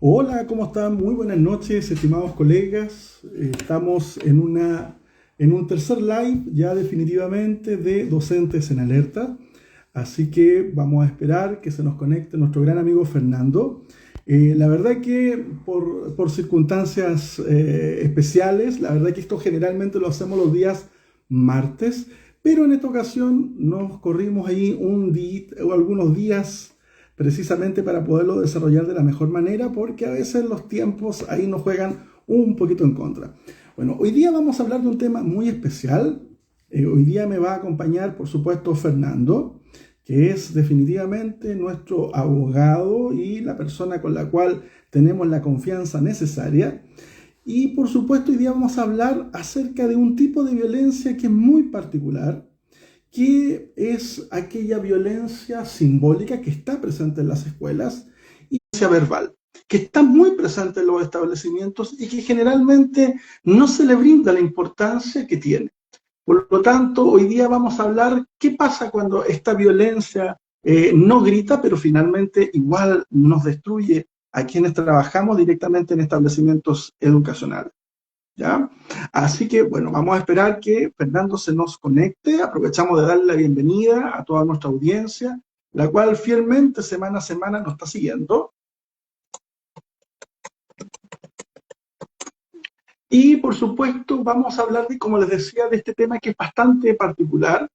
Hola, ¿cómo están? Muy buenas noches, estimados colegas. Estamos en un tercer live ya definitivamente de Docentes en Alerta. Así que vamos a esperar que se nos conecte nuestro gran amigo Fernando. La verdad que por circunstancias especiales, la verdad que esto generalmente lo hacemos los días martes, pero en esta ocasión nos corrimos ahí un día o algunos días precisamente para poderlo desarrollar de la mejor manera, porque a veces los tiempos ahí nos juegan un poquito en contra. Bueno, hoy día vamos a hablar de un tema muy especial. Hoy día me va a acompañar, por supuesto, Fernando, que es definitivamente nuestro abogado y la persona con la cual tenemos la confianza necesaria. Y por supuesto, hoy día vamos a hablar acerca de un tipo de violencia que es muy particular, que es aquella violencia simbólica que está presente en las escuelas y violencia verbal, que está muy presente en los establecimientos y que generalmente no se le brinda la importancia que tiene. Por lo tanto, hoy día vamos a hablar qué pasa cuando esta violencia no grita, pero finalmente igual nos destruye a quienes trabajamos directamente en establecimientos educacionales. ¿Ya? Así que, bueno, vamos a esperar que Fernando se nos conecte. Aprovechamos de darle la bienvenida a toda nuestra audiencia, la cual fielmente semana a semana nos está siguiendo. Y, por supuesto, vamos a hablar de, como les decía, de este tema que es bastante particular,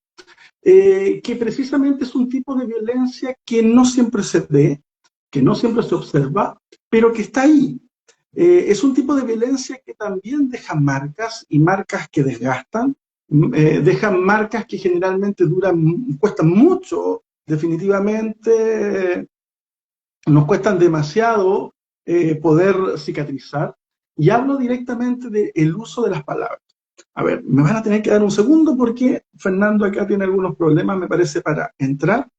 que precisamente es un tipo de violencia que no siempre se ve, que no siempre se observa, pero que está ahí. Es un tipo de violencia que también deja marcas y marcas que desgastan, dejan marcas que generalmente duran, cuestan mucho, definitivamente nos cuestan demasiado poder cicatrizar. Y hablo directamente del uso de las palabras. A ver, me van a tener que dar un segundo porque Fernando acá tiene algunos problemas, me parece, para entrar.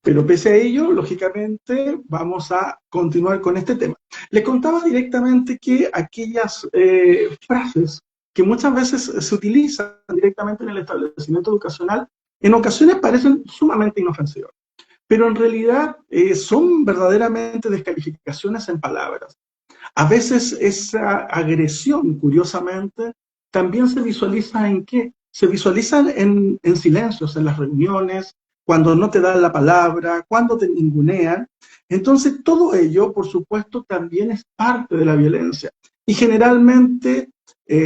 Pero pese a ello, lógicamente, vamos a continuar con este tema. Les contaba directamente que aquellas frases que muchas veces se utilizan directamente en el establecimiento educacional, en ocasiones parecen sumamente inofensivas, pero en realidad son verdaderamente descalificaciones en palabras. A veces esa agresión, curiosamente, también se visualiza en qué? Se visualiza en silencios, en las reuniones, cuando no te dan la palabra, cuando te ningunean. Entonces, todo ello, por supuesto, también es parte de la violencia y generalmente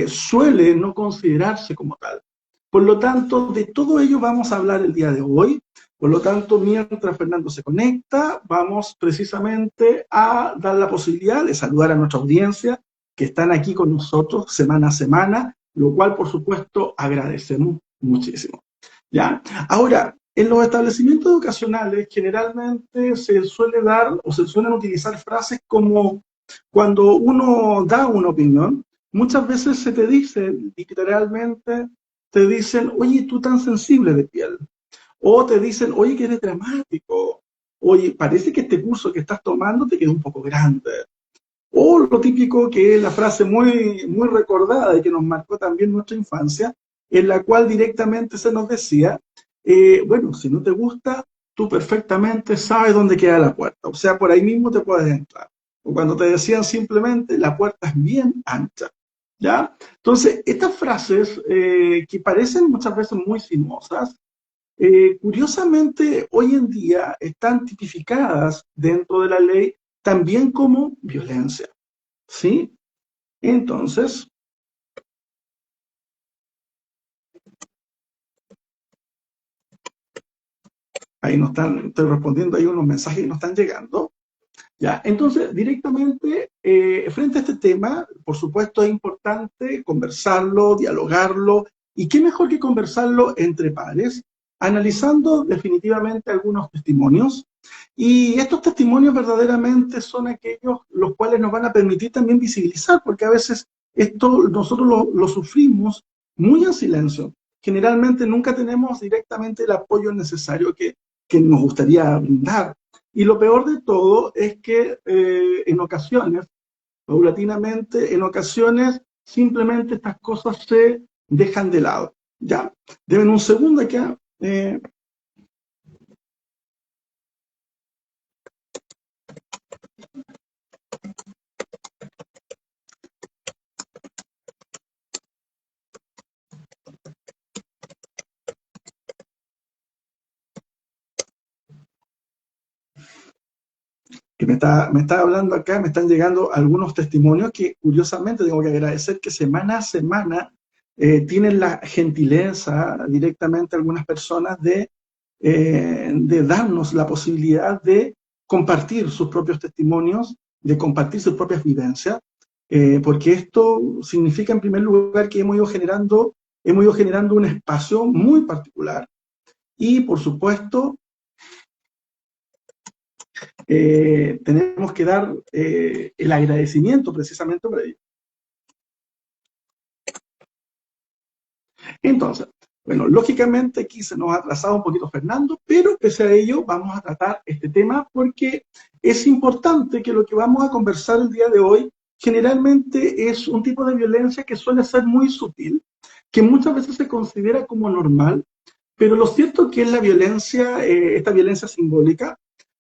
suele no considerarse como tal. Por lo tanto, de todo ello vamos a hablar el día de hoy. Por lo tanto, mientras Fernando se conecta, vamos precisamente a dar la posibilidad de saludar a nuestra audiencia que están aquí con nosotros semana a semana, lo cual, por supuesto, agradecemos muchísimo. ¿Ya? Ahora, en los establecimientos educacionales generalmente se suele dar o se suelen utilizar frases como cuando uno da una opinión, muchas veces se te dice literalmente, te dicen, oye, tú tan sensible de piel. O te dicen, oye, que eres dramático. Oye, parece que este curso que estás tomando te quedó un poco grande. O lo típico que es la frase muy recordada y que nos marcó también nuestra infancia, en la cual directamente se nos decía, bueno, si no te gusta, tú perfectamente sabes dónde queda la puerta. O sea, por ahí mismo te puedes entrar. O cuando te decían simplemente, la puerta es bien ancha. ¿Ya? Entonces, estas frases que parecen muchas veces muy sinuosas, curiosamente, hoy en día están tipificadas dentro de la ley también como violencia, ¿sí? Entonces, ahí nos están, estoy respondiendo, hay unos mensajes que nos están llegando, ¿ya? Entonces, directamente, frente a este tema, por supuesto, es importante conversarlo, dialogarlo, y qué mejor que conversarlo entre pares, analizando definitivamente algunos testimonios. Y estos testimonios verdaderamente son aquellos los cuales nos van a permitir también visibilizar, porque a veces esto nosotros lo sufrimos muy en silencio. Generalmente nunca tenemos directamente el apoyo necesario que nos gustaría brindar. Y lo peor de todo es que en ocasiones, paulatinamente, en ocasiones, simplemente estas cosas se dejan de lado. ¿Ya? Deben un segundo acá. me está hablando acá, me están llegando algunos testimonios que curiosamente tengo que agradecer que semana a semana tienen la gentileza directamente algunas personas de darnos la posibilidad de compartir sus propios testimonios, de compartir sus propias vivencias, porque esto significa en primer lugar que hemos ido generando un espacio muy particular y por supuesto tenemos que dar el agradecimiento precisamente por ello. Entonces, bueno, lógicamente aquí se nos ha atrasado un poquito Fernando, pero pese a ello vamos a tratar este tema porque es importante que lo que vamos a conversar el día de hoy generalmente es un tipo de violencia que suele ser muy sutil, que muchas veces se considera como normal, pero lo cierto es que es la violencia, esta violencia simbólica,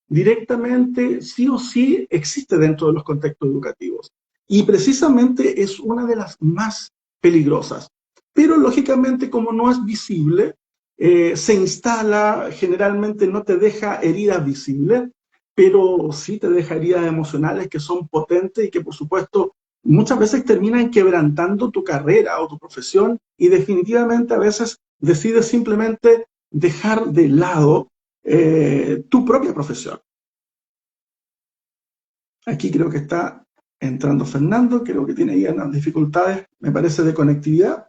directamente sí o sí existe dentro de los contextos educativos. Y precisamente es una de las más peligrosas. Pero lógicamente como no es visible, se instala, generalmente no te deja heridas visibles, pero sí te deja heridas emocionales que son potentes y que por supuesto muchas veces terminan quebrantando tu carrera o tu profesión y definitivamente a veces decides simplemente dejar de lado tu propia profesión. Aquí creo que está entrando Fernando, creo que tiene ahí unas dificultades, me parece, de conectividad.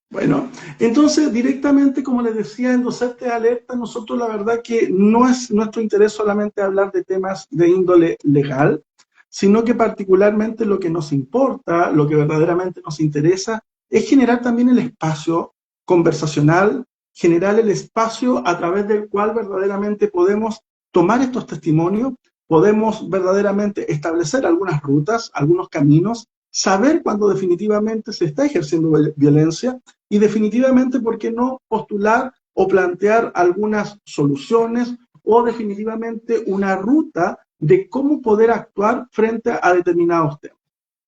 Bueno, entonces directamente, como les decía, en Docentes Alerta, nosotros la verdad que no es nuestro interés solamente hablar de temas de índole legal, sino que particularmente lo que nos importa, lo que verdaderamente nos interesa, es generar también el espacio conversacional, generar el espacio a través del cual verdaderamente podemos tomar estos testimonios, podemos verdaderamente establecer algunas rutas, algunos caminos, saber cuándo definitivamente se está ejerciendo violencia y definitivamente, ¿por qué no postular o plantear algunas soluciones o definitivamente una ruta de cómo poder actuar frente a determinados temas?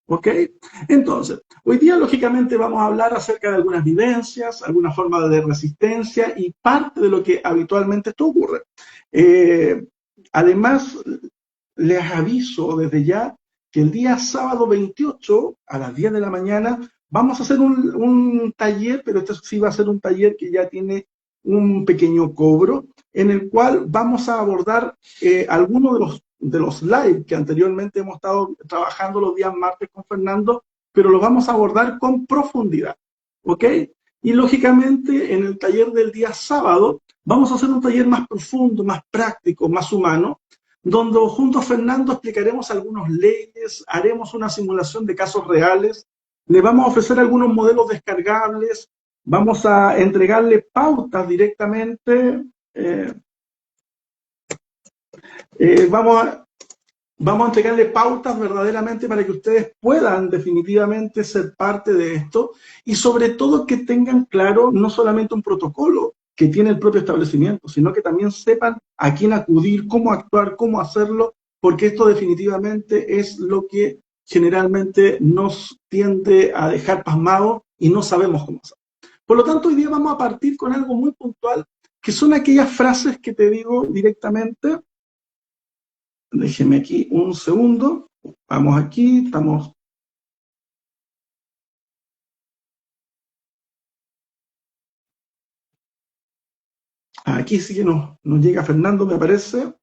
¿Ok? Entonces, hoy día lógicamente vamos a hablar acerca de algunas vivencias, alguna forma de resistencia y parte de lo que habitualmente esto ocurre. Además, les aviso desde ya que el día sábado 28 a las 10 de la mañana vamos a hacer un taller, pero este sí va a ser un taller que ya tiene un pequeño cobro, en el cual vamos a abordar algunos de los live que anteriormente hemos estado trabajando los días martes con Fernando, pero los vamos a abordar con profundidad, ¿ok? Y lógicamente en el taller del día sábado vamos a hacer un taller más profundo, más práctico, más humano, donde junto a Fernando explicaremos algunas leyes, haremos una simulación de casos reales, le vamos a ofrecer algunos modelos descargables, vamos a entregarle pautas directamente, vamos a entregarle pautas verdaderamente para que ustedes puedan definitivamente ser parte de esto y sobre todo que tengan claro no solamente un protocolo que tiene el propio establecimiento, sino que también sepan a quién acudir, cómo actuar, cómo hacerlo, porque esto definitivamente es lo que generalmente nos tiende a dejar pasmados y no sabemos cómo hacerlo. Por lo tanto, hoy día vamos a partir con algo muy puntual, que son aquellas frases que te digo directamente. Déjeme aquí un segundo. Vamos aquí, estamos. Aquí sí que nos llega Fernando, me parece.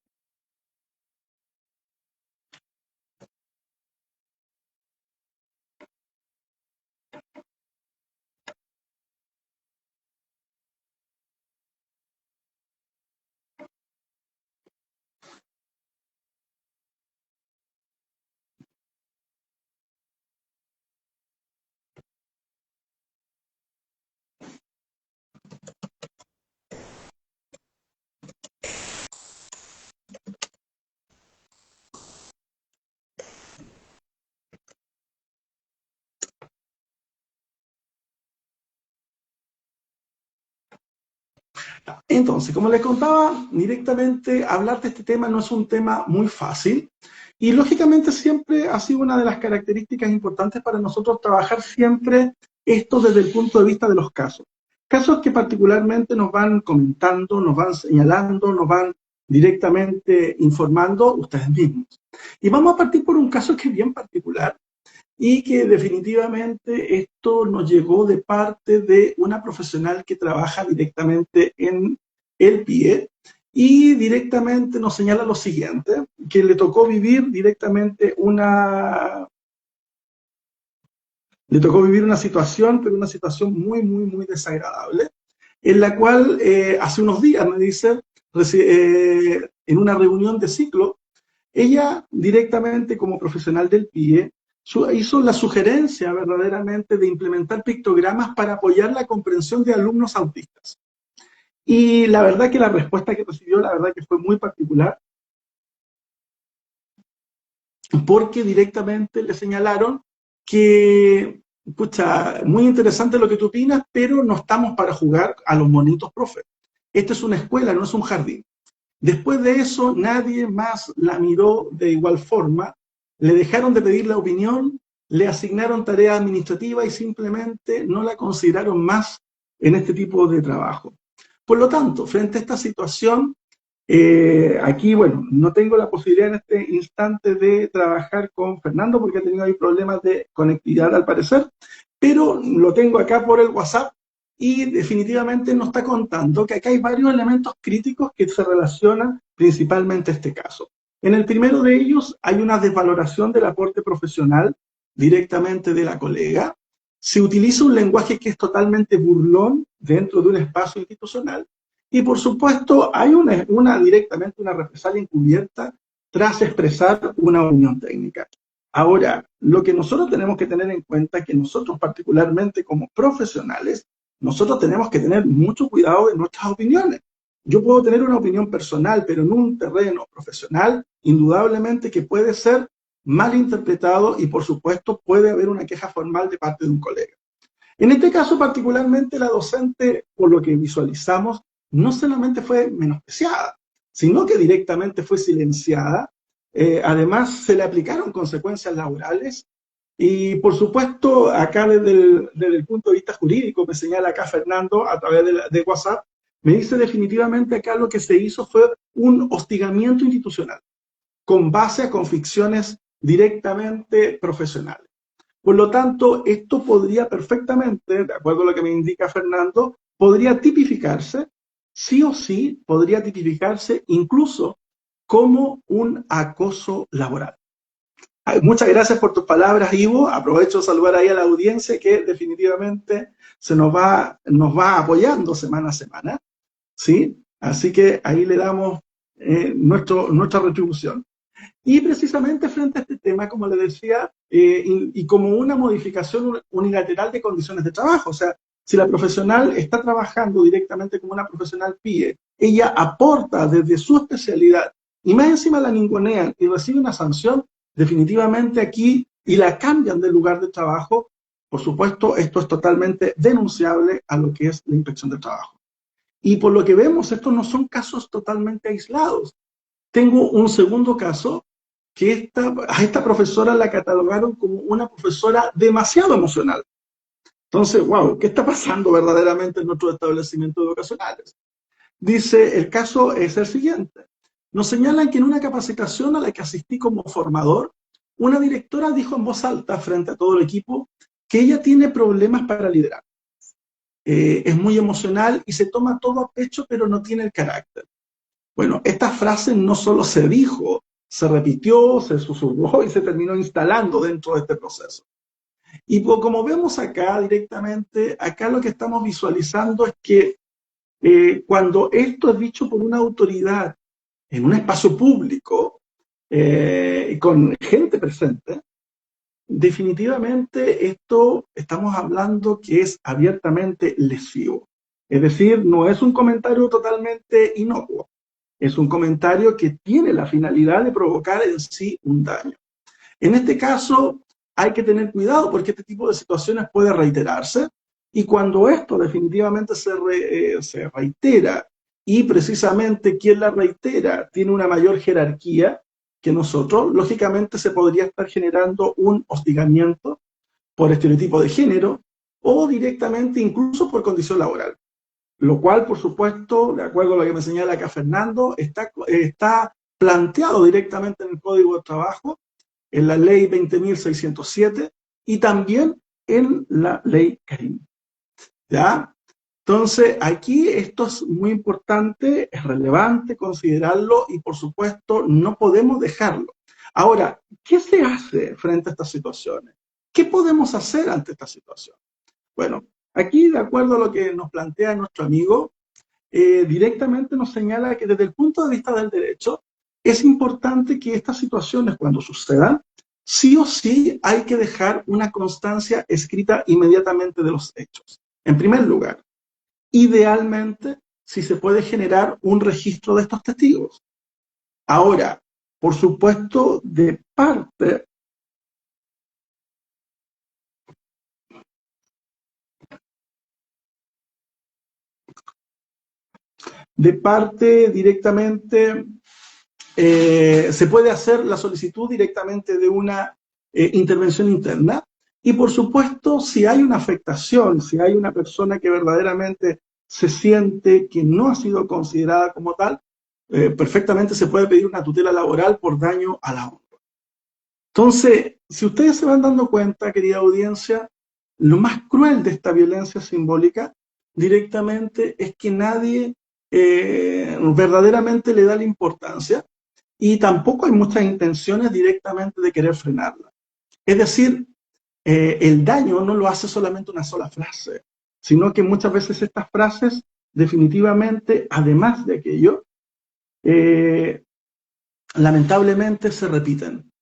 Entonces, como les contaba, directamente hablar de este tema no es un tema muy fácil y lógicamente siempre ha sido una de las características importantes para nosotros trabajar siempre esto desde el punto de vista de los casos. Casos que particularmente nos van comentando, nos van señalando, nos van directamente informando ustedes mismos. Y vamos a partir por un caso que es bien particular y que definitivamente esto nos llegó de parte de una profesional que trabaja directamente en el PIE y directamente nos señala lo siguiente, que le tocó vivir directamente una situación, pero una situación muy, muy, muy desagradable, en la cual hace unos días, me dice, en una reunión de ciclo, ella directamente como profesional del PIE hizo la sugerencia verdaderamente de implementar pictogramas para apoyar la comprensión de alumnos autistas. Y la verdad que la respuesta que recibió, la verdad que fue muy particular, porque directamente le señalaron que, pucha, muy interesante lo que tú opinas, pero no estamos para jugar a los monitos, profe. Esta es una escuela, no es un jardín. Después de eso, nadie más la miró de igual forma, le dejaron de pedir la opinión, le asignaron tarea administrativa y simplemente no la consideraron más en este tipo de trabajo. Por lo tanto, frente a esta situación, aquí, bueno, no tengo la posibilidad en este instante de trabajar con Fernando porque ha tenido ahí problemas de conectividad al parecer, pero lo tengo acá por el WhatsApp y definitivamente nos está contando que acá hay varios elementos críticos que se relacionan principalmente a este caso. En el primero de ellos hay una desvaloración del aporte profesional directamente de la colega. Se utiliza un lenguaje que es totalmente burlón dentro de un espacio institucional. Y por supuesto hay directamente una represalia encubierta tras expresar una opinión técnica. Ahora, lo que nosotros tenemos que tener en cuenta es que nosotros particularmente como profesionales, nosotros tenemos que tener mucho cuidado de nuestras opiniones. Yo puedo tener una opinión personal, pero en un terreno profesional, indudablemente que puede ser mal interpretado y por supuesto puede haber una queja formal de parte de un colega. En este caso particularmente la docente, por lo que visualizamos, no solamente fue menospreciada, sino que directamente fue silenciada. Además, se le aplicaron consecuencias laborales y, por supuesto, acá desde el punto de vista jurídico, me señala acá Fernando a través de WhatsApp, me dice definitivamente acá lo que se hizo fue un hostigamiento institucional con base a convicciones directamente profesionales. Por lo tanto, esto podría perfectamente, de acuerdo a lo que me indica Fernando, podría tipificarse, sí o sí, podría tipificarse incluso como un acoso laboral. Muchas gracias por tus palabras, Ivo. Aprovecho de saludar ahí a la audiencia que definitivamente nos va apoyando semana a semana, ¿sí? Así que ahí le damos nuestra retribución. Y precisamente frente a este tema, como le decía, y como una modificación unilateral de condiciones de trabajo, o sea, si la profesional está trabajando directamente como una profesional PIE, ella aporta desde su especialidad y más encima la ningunean y recibe una sanción, definitivamente aquí, y la cambian del lugar de trabajo, por supuesto, esto es totalmente denunciable a lo que es la inspección del trabajo. Y por lo que vemos, estos no son casos totalmente aislados. Tengo un segundo caso que a esta profesora la catalogaron como una profesora demasiado emocional. Entonces, wow, ¿qué está pasando verdaderamente en nuestros establecimientos educacionales? Dice, el caso es el siguiente. Nos señalan que en una capacitación a la que asistí como formador, una directora dijo en voz alta frente a todo el equipo que ella tiene problemas para liderar. Es muy emocional y se toma todo a pecho, pero no tiene el carácter. Bueno, esta frase no solo se dijo, se repitió, se susurró y se terminó instalando dentro de este proceso. Y como vemos acá directamente, acá lo que estamos visualizando es que cuando esto es dicho por una autoridad en un espacio público, con gente presente, definitivamente esto estamos hablando que es abiertamente lesivo. Es decir, no es un comentario totalmente inocuo. Es un comentario que tiene la finalidad de provocar en sí un daño. En este caso, hay que tener cuidado porque este tipo de situaciones puede reiterarse y cuando esto definitivamente se reitera y precisamente quien la reitera tiene una mayor jerarquía que nosotros, lógicamente se podría estar generando un hostigamiento por estereotipo de género o directamente incluso por condición laboral. lo cual, por supuesto, de acuerdo a lo que me señala acá Fernando, está planteado directamente en el Código de Trabajo, en la Ley 20.607 y también en la Ley Karim. ¿Ya? Entonces, aquí esto es muy importante, es relevante considerarlo y, por supuesto, no podemos dejarlo. Ahora, ¿qué se hace frente a estas situaciones? ¿Qué podemos hacer ante esta situación? Bueno, aquí, de acuerdo a lo que nos plantea nuestro amigo, directamente nos señala que desde el punto de vista del derecho, es importante que estas situaciones, cuando sucedan, sí o sí hay que dejar una constancia escrita inmediatamente de los hechos. En primer lugar, idealmente, si se puede generar un registro de estos testigos. Ahora, por supuesto, de parte directamente se puede hacer la solicitud directamente de una intervención interna y por supuesto si hay una afectación, si hay una persona que verdaderamente se siente que no ha sido considerada como tal, perfectamente se puede pedir una tutela laboral por daño a la honra. Entonces, si ustedes se van dando cuenta, querida audiencia, lo más cruel de esta violencia simbólica directamente es que nadie verdaderamente le da la importancia y tampoco hay muchas intenciones directamente de querer frenarla. Es decir, el daño no lo hace solamente una sola frase, sino que muchas veces estas frases definitivamente, además de aquello, eh, lamentablemente se repiten.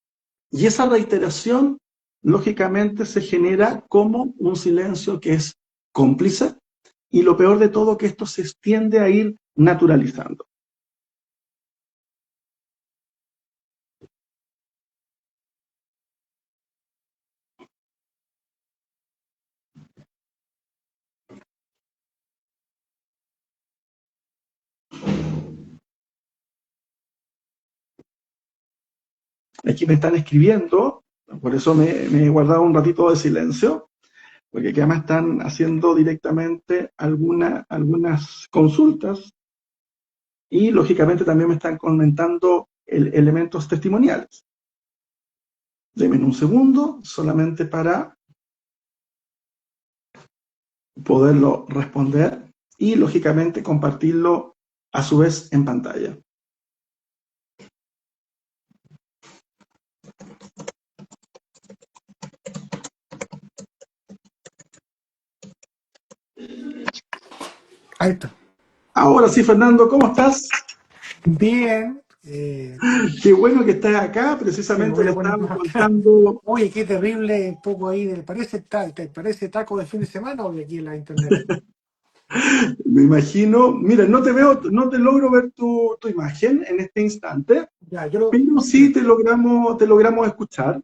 Y esa reiteración, lógicamente, se genera como un silencio que es cómplice y lo peor de todo que esto se extiende a ir naturalizando. Aquí me están escribiendo, por eso me he guardado un ratito de silencio, porque aquí además están haciendo directamente algunas consultas y lógicamente también me están comentando elementos testimoniales. Denme un segundo solamente para poderlo responder y lógicamente compartirlo a su vez en pantalla. Ahí está. Ahora sí, Fernando, ¿cómo estás? Bien. Qué bueno que estás acá, Me precisamente voy le a poner estábamos más acá. contando. Oye, qué terrible un poco ahí. ¿Te parece taco de fin de semana o de aquí en la internet? Me imagino, mira, no te veo, no te logro ver tu imagen en este instante, Ya, yo lo. pero sí Ya, te logramos escuchar.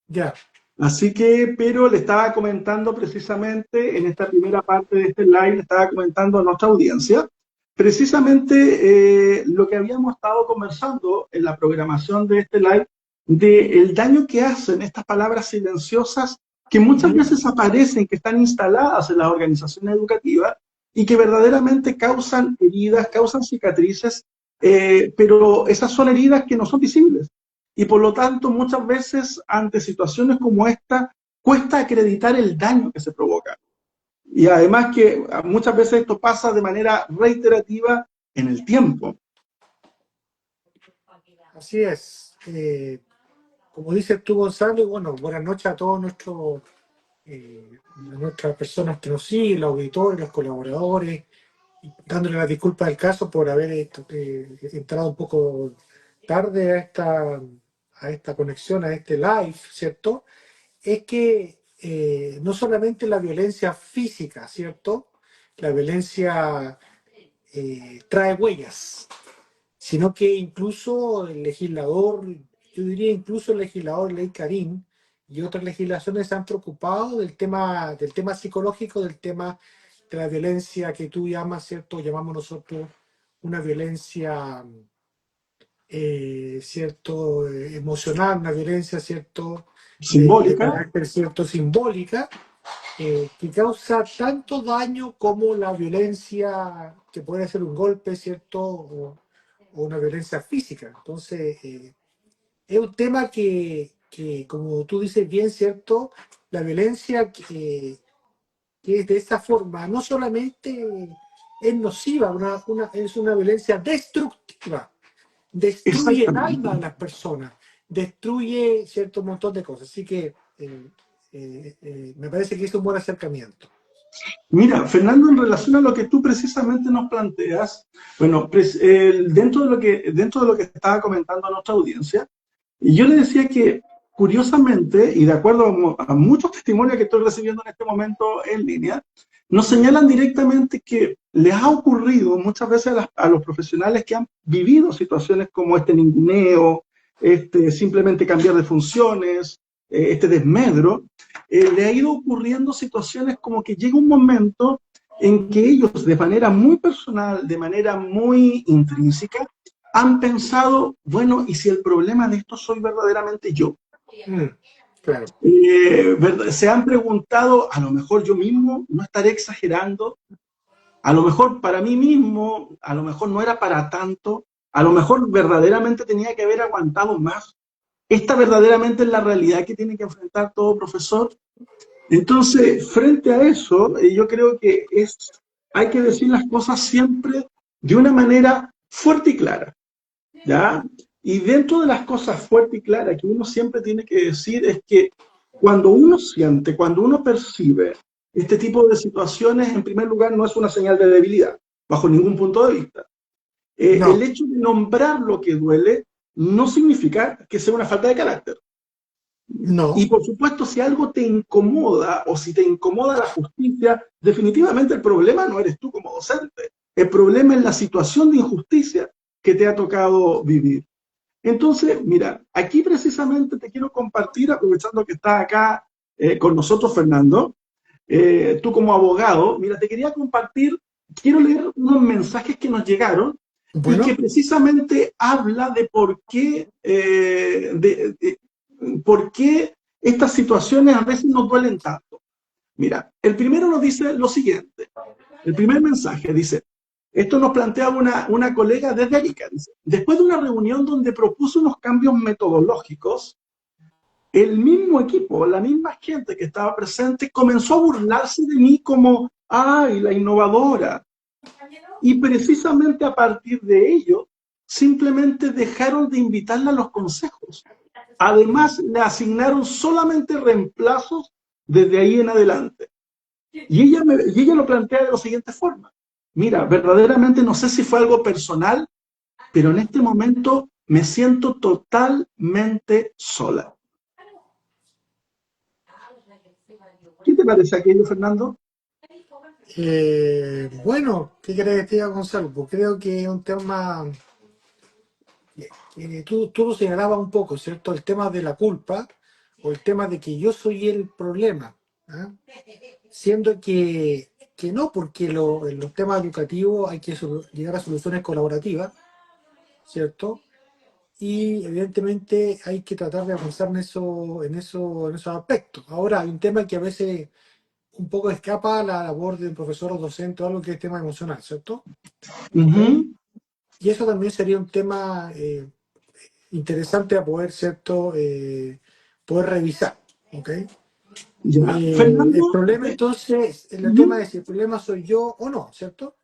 ya. Así que, pero le estaba comentando precisamente en esta primera parte de este live, le estaba comentando a nuestra audiencia, precisamente lo que habíamos estado conversando en la programación de este live, del daño que hacen estas palabras silenciosas que muchas Ujú. veces aparecen, que están instaladas en las organizaciones educativas y que verdaderamente causan heridas, causan cicatrices, pero esas son heridas que no son visibles y por lo tanto muchas veces ante situaciones como esta cuesta acreditar el daño que se provoca. Y además que muchas veces esto pasa de manera reiterativa en el tiempo. Así es. Como dices tú, Gonzalo, y bueno, buenas noches a todos nuestras personas que nos siguen, los auditores, los colaboradores, dándole las disculpas del caso por haber entrado un poco tarde a esta conexión, a este live, ¿cierto? Es que no solamente la violencia física, ¿cierto? La violencia trae huellas, sino que incluso el legislador, yo diría incluso el legislador Ley Karim y otras legislaciones se han preocupado del tema psicológico, del tema de la violencia que tú llamas, ¿cierto? Llamamos nosotros una violencia, ¿cierto? Emocional, una violencia, ¿cierto? De Simbólica, carácter, ¿cierto? Simbólica, que causa tanto daño como la violencia, que puede ser un golpe, ¿cierto? O una violencia física. Entonces, es un tema que, como tú dices bien, ¿cierto? La violencia que es de esa forma no solamente es nociva, es una violencia destructiva, destruye el Exactamente. alma de las personas, destruye cierto montón de cosas. Así que me parece que es un buen acercamiento. Mira, Fernando, en relación a lo que tú precisamente nos planteas, bueno, dentro de lo que estaba comentando a nuestra audiencia, y yo le decía que, curiosamente, y de acuerdo a muchos testimonios que estoy recibiendo en este momento en línea, nos señalan directamente que les ha ocurrido muchas veces a los profesionales que han vivido situaciones como este ninguneo, este simplemente cambiar de funciones, este desmedro, le ha ido ocurriendo situaciones como que llega un momento en que ellos, de manera muy personal, de manera muy intrínseca, han pensado, bueno, ¿y si el problema de esto soy verdaderamente yo? Mm, claro. Se han preguntado, a lo mejor yo mismo no estaré exagerando, a lo mejor para mí mismo, a lo mejor no era para tanto, a lo mejor verdaderamente tenía que haber aguantado más. Esta verdaderamente es la realidad que tiene que enfrentar todo profesor. Entonces, frente a eso, yo creo que hay que decir las cosas siempre de una manera fuerte y clara. ¿Ya? Y dentro de las cosas fuertes y claras que uno siempre tiene que decir es que cuando uno siente, cuando uno percibe este tipo de situaciones, en primer lugar, no es una señal de debilidad, bajo ningún punto de vista. El No, hecho de nombrar lo que duele no significa que sea una falta de carácter. Y no, por supuesto, si algo te incomoda o si te incomoda la justicia, definitivamente el problema no eres tú como docente. El problema es la situación de injusticia que te ha tocado vivir. Entonces, mira, aquí precisamente te quiero compartir, aprovechando que estás acá con nosotros, Fernando, tú como abogado, mira, te quería compartir, quiero leer unos mensajes que nos llegaron y que bueno, precisamente habla de por qué estas situaciones a veces nos duelen tanto. Mira, el primero nos dice lo siguiente, el primer mensaje dice, esto nos plantea una colega desde Arica, dice, después de una reunión donde propuso unos cambios metodológicos, el mismo equipo, la misma gente que estaba presente, comenzó a burlarse de mí como, ay, la innovadora. Y precisamente a partir de ello, simplemente dejaron de invitarla a los consejos. Además, le asignaron solamente reemplazos desde ahí en adelante. Y ella lo plantea de la siguiente forma. Mira, verdaderamente no sé si fue algo personal, pero en este momento me siento totalmente sola. ¿Qué te parece aquello, Fernando? bueno, ¿qué crees que te diga, Gonzalo? Pues creo que es un tema tú lo señalabas un poco, ¿cierto? El tema de la culpa o el tema de que yo soy el problema, ¿ah? Siendo que no, porque en los temas educativos hay que llegar a soluciones colaborativas, ¿cierto? Y evidentemente hay que tratar de avanzar en esos aspectos. Ahora, hay un tema que a veces un poco escapa a la labor de un profesor o docente o algo que es el tema emocional, ¿cierto? ¿Ok? Ujú. Y eso también sería un tema interesante a poder, ¿cierto? Poder revisar, ¿ok? Ya. El Fernando, problema entonces, el tema ujú. es si el problema soy yo o no, ¿cierto?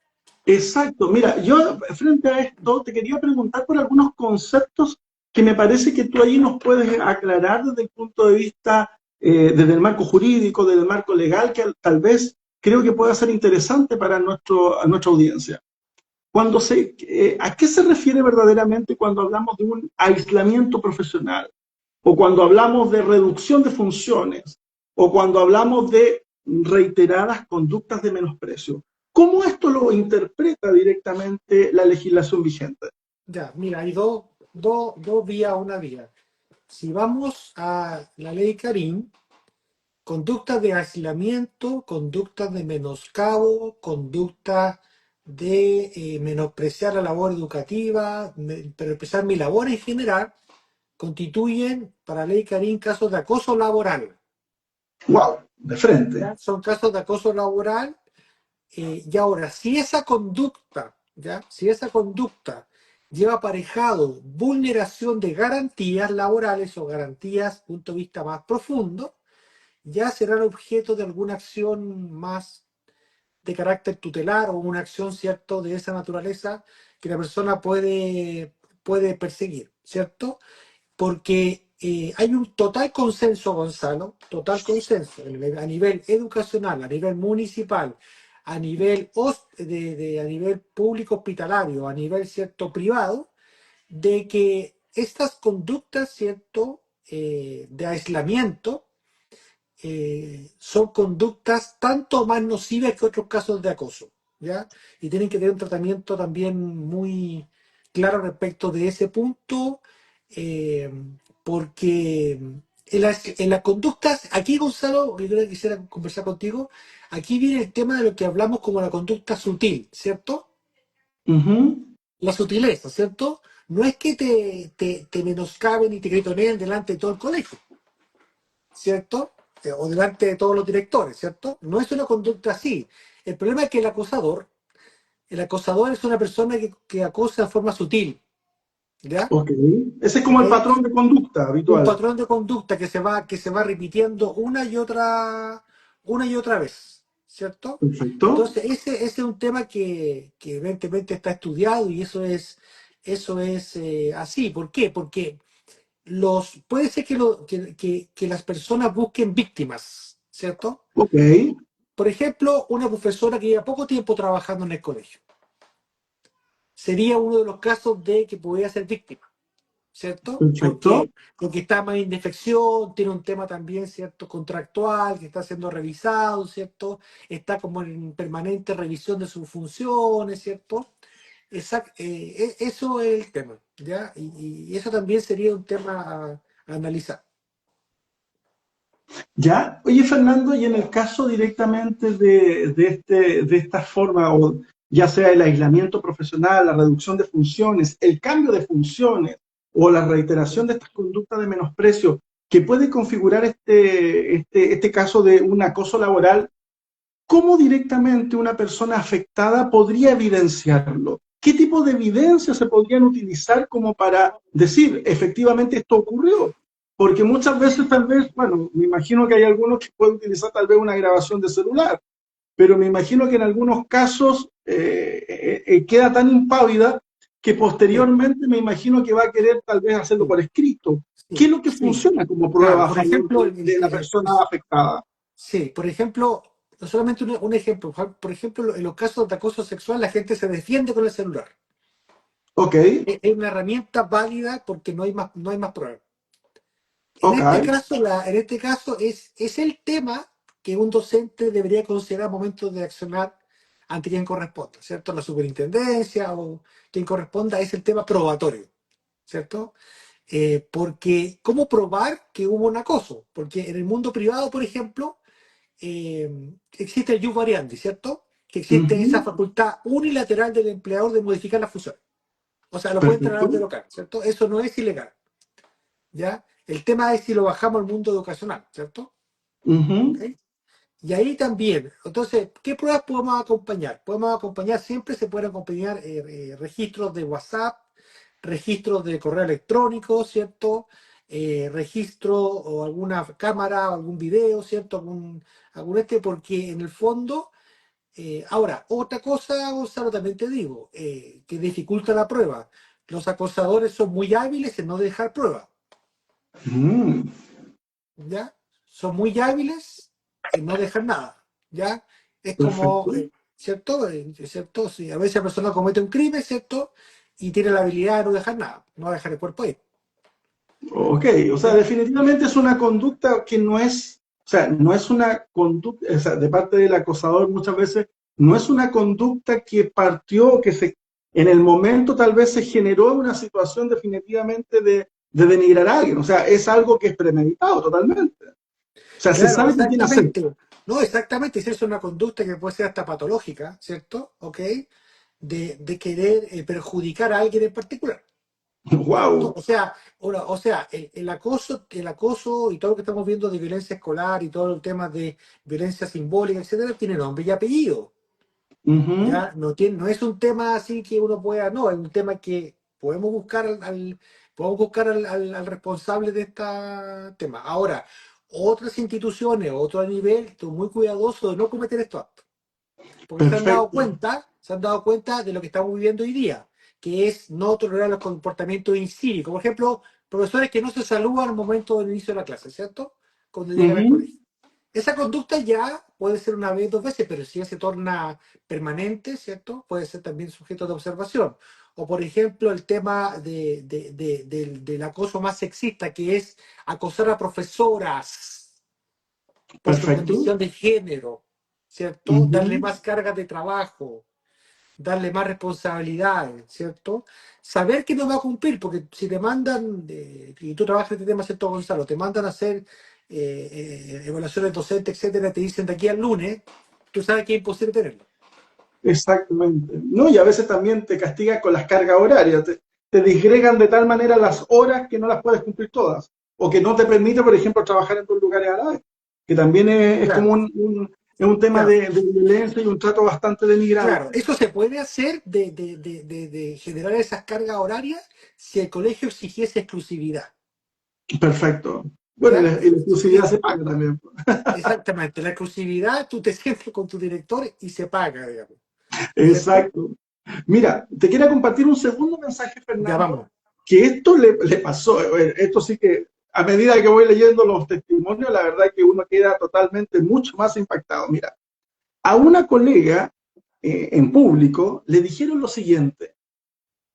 Exacto. Mira, yo frente a esto te quería preguntar por algunos conceptos que me parece que tú ahí nos puedes aclarar desde el punto de vista, desde el marco jurídico, desde el marco legal, que tal vez creo que pueda ser interesante para a nuestra audiencia. ¿A qué se refiere verdaderamente cuando hablamos de un aislamiento profesional? O cuando hablamos de reducción de funciones, o cuando hablamos de reiteradas conductas de menosprecio. ¿Cómo esto lo interpreta directamente la legislación vigente? Ya, mira, hay dos vías, una vía. Si vamos a la ley Karim, conductas de aislamiento, conductas de menoscabo, conductas de menospreciar la labor educativa, menospreciar mi labor en general, constituyen para la ley Karim casos de acoso laboral. ¡Wow! de frente. ¿ya? Son casos de acoso laboral. Y ahora, si esa conducta, ¿ya? Si esa conducta lleva aparejado vulneración de garantías laborales o garantías, punto de vista más profundo, ya serán objeto de alguna acción más de carácter tutelar o una acción, ¿cierto?, de esa naturaleza que la persona puede perseguir, ¿cierto? Porque hay un total consenso, Gonzalo, total consenso a nivel educacional, a nivel municipal, a nivel público hospitalario, a nivel cierto privado, de que estas conductas, cierto, de aislamiento, son conductas tanto más nocivas que otros casos de acoso, ¿ya? Y tienen que tener un tratamiento también muy claro respecto de ese punto, eh, porque en las conductas, aquí Gonzalo, yo creo que quisiera conversar contigo, aquí viene el tema de lo que hablamos como la conducta sutil, ¿cierto? Ujú. La sutileza, ¿cierto? No es que te menoscaben y te gritoneen delante de todo el colegio, ¿cierto? O delante de todos los directores, ¿cierto? No es una conducta así. El problema es que el acosador es una persona que acosa de forma sutil, ¿ya? Ok. Ese es como ¿Ok? el patrón de conducta Un habitual. patrón de conducta que se va repitiendo una y otra vez, ¿cierto? Perfecto. Entonces, ese es un tema que evidentemente está estudiado y eso es así. ¿Por qué? Porque puede ser que las personas busquen víctimas, ¿cierto? Ok. Por ejemplo, una profesora que lleva poco tiempo trabajando en el colegio. Sería uno de los casos de que podría ser víctima, ¿cierto? Perfecto. Porque está más indefección, tiene un tema también, ¿cierto? Contractual, que está siendo revisado, ¿cierto? Está como en permanente revisión de sus funciones, ¿cierto? Eso es el tema, ¿ya? Y eso también sería un tema a analizar. Ya, oye Fernando, y en el caso directamente de esta forma, o ya sea el aislamiento profesional, la reducción de funciones, el cambio de funciones o la reiteración de estas conductas de menosprecio, que puede configurar este caso de un acoso laboral, ¿cómo directamente una persona afectada podría evidenciarlo? ¿Qué tipo de evidencias se podrían utilizar como para decir, efectivamente esto ocurrió? Porque muchas veces tal vez, bueno, me imagino que hay algunos que pueden utilizar tal vez una grabación de celular, pero me imagino que en algunos casos queda tan impávida que Sí, posteriormente me imagino que va a querer tal vez hacerlo sí, por escrito. ¿Qué es sí, lo que sí. funciona como Claro, prueba a por favor ejemplo, de la persona afectada? sí, por ejemplo, no solamente un ejemplo, por ejemplo, en los casos de acoso sexual la gente se defiende con el celular. Ok, Es una herramienta válida porque no hay más pruebas. En ok, este caso, es el tema que un docente debería considerar al momento de accionar ante quien corresponda, ¿cierto? La superintendencia o quien corresponda es el tema probatorio, ¿cierto? Porque, ¿cómo probar que hubo un acoso? Porque en el mundo privado, por ejemplo, existe el jus variandi, ¿cierto? Que existe esa ujú, facultad unilateral del empleador de modificar la función. O sea, lo puede perfecto. trasladar de local, ¿cierto? Eso no es ilegal, ¿ya? El tema es si lo bajamos al mundo educacional, ¿cierto? ¿Ok? Ujú, Y ahí también, entonces, ¿qué pruebas podemos acompañar? Podemos acompañar, siempre se pueden acompañar registros de WhatsApp, registros de correo electrónico, ¿cierto? Registro o alguna cámara, algún video, ¿cierto? Porque en el fondo, ahora, otra cosa, Gonzalo, también te digo, que dificulta la prueba. Los acosadores son muy hábiles en no dejar prueba. mm, ¿Ya? Son muy hábiles en no dejar nada, ¿ya? Es como, perfecto. ¿cierto? ¿Cierto? Sí, a veces la persona comete un crimen, ¿cierto? Y tiene la habilidad de no dejar nada, no dejar el cuerpo ahí, Ok, o sea, ¿ya? definitivamente es una conducta que no es, o sea, no es una conducta, o sea, de parte del acosador muchas veces, no es una conducta que partió, en el momento tal vez se generó una situación definitivamente de denigrar a alguien, o sea, es algo que es premeditado totalmente. O sea, se Claro, sabe con quién hacer. exactamente. No, exactamente, si es una conducta que puede ser hasta patológica, ¿cierto? ¿Ok? De querer perjudicar a alguien en particular. ¿cierto? Wow. O sea, el acoso y todo lo que estamos viendo de violencia escolar y todo el tema de violencia simbólica, etcétera, tiene nombre y apellido. Ya no es un tema así que uno pueda, no, es un tema que podemos buscar al responsable de este tema. Ahora, otras instituciones, otro nivel, son muy cuidadosos de no cometer estos actos, porque Perfecto. se han dado cuenta de lo que estamos viviendo hoy día, que es no tolerar los comportamientos incívicos. Por ejemplo, profesores que no se saludan al momento del inicio de la clase, ¿cierto? Cuando llegan al Ujú. colegio. Esa conducta ya puede ser una vez, dos veces, pero si ya se torna permanente, ¿cierto? Puede ser también sujeto de observación. O, por ejemplo, el tema del acoso más sexista, que es acosar a profesoras por su Perfecto. condición de género, ¿cierto? Darle Ujú. más cargas de trabajo, darle más responsabilidades, ¿cierto? Saber que no va a cumplir, porque si te mandan, y tú trabajas en este tema, ¿cierto, Gonzalo? Te mandan a hacer evaluaciones docentes, etcétera, te dicen de aquí al lunes, tú sabes que es imposible tenerlo. Exactamente. No, y a veces también te castigan con las cargas horarias. Te disgregan de tal manera las horas que no las puedes cumplir todas. O que no te permite, por ejemplo, trabajar en dos lugares a la vez. Que también es como Claro, es un tema claro, de violencia y un trato bastante claro. denigrante. Eso se puede hacer de generar esas cargas horarias si el colegio exigiese exclusividad. Perfecto. Bueno, ¿Ya? y la exclusividad se paga también. Exactamente, la exclusividad, tú te sientes con tu director y se paga, digamos, ¿cierto? Exacto. Mira, te quiero compartir un segundo mensaje, Ya Fernando, vamos. que esto le pasó. Esto sí que, a medida que voy leyendo los testimonios, la verdad que uno queda totalmente mucho más impactado. Mira, a una colega en público le dijeron lo siguiente: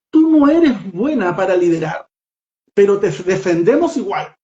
tú no eres buena para liderar, pero te defendemos igual.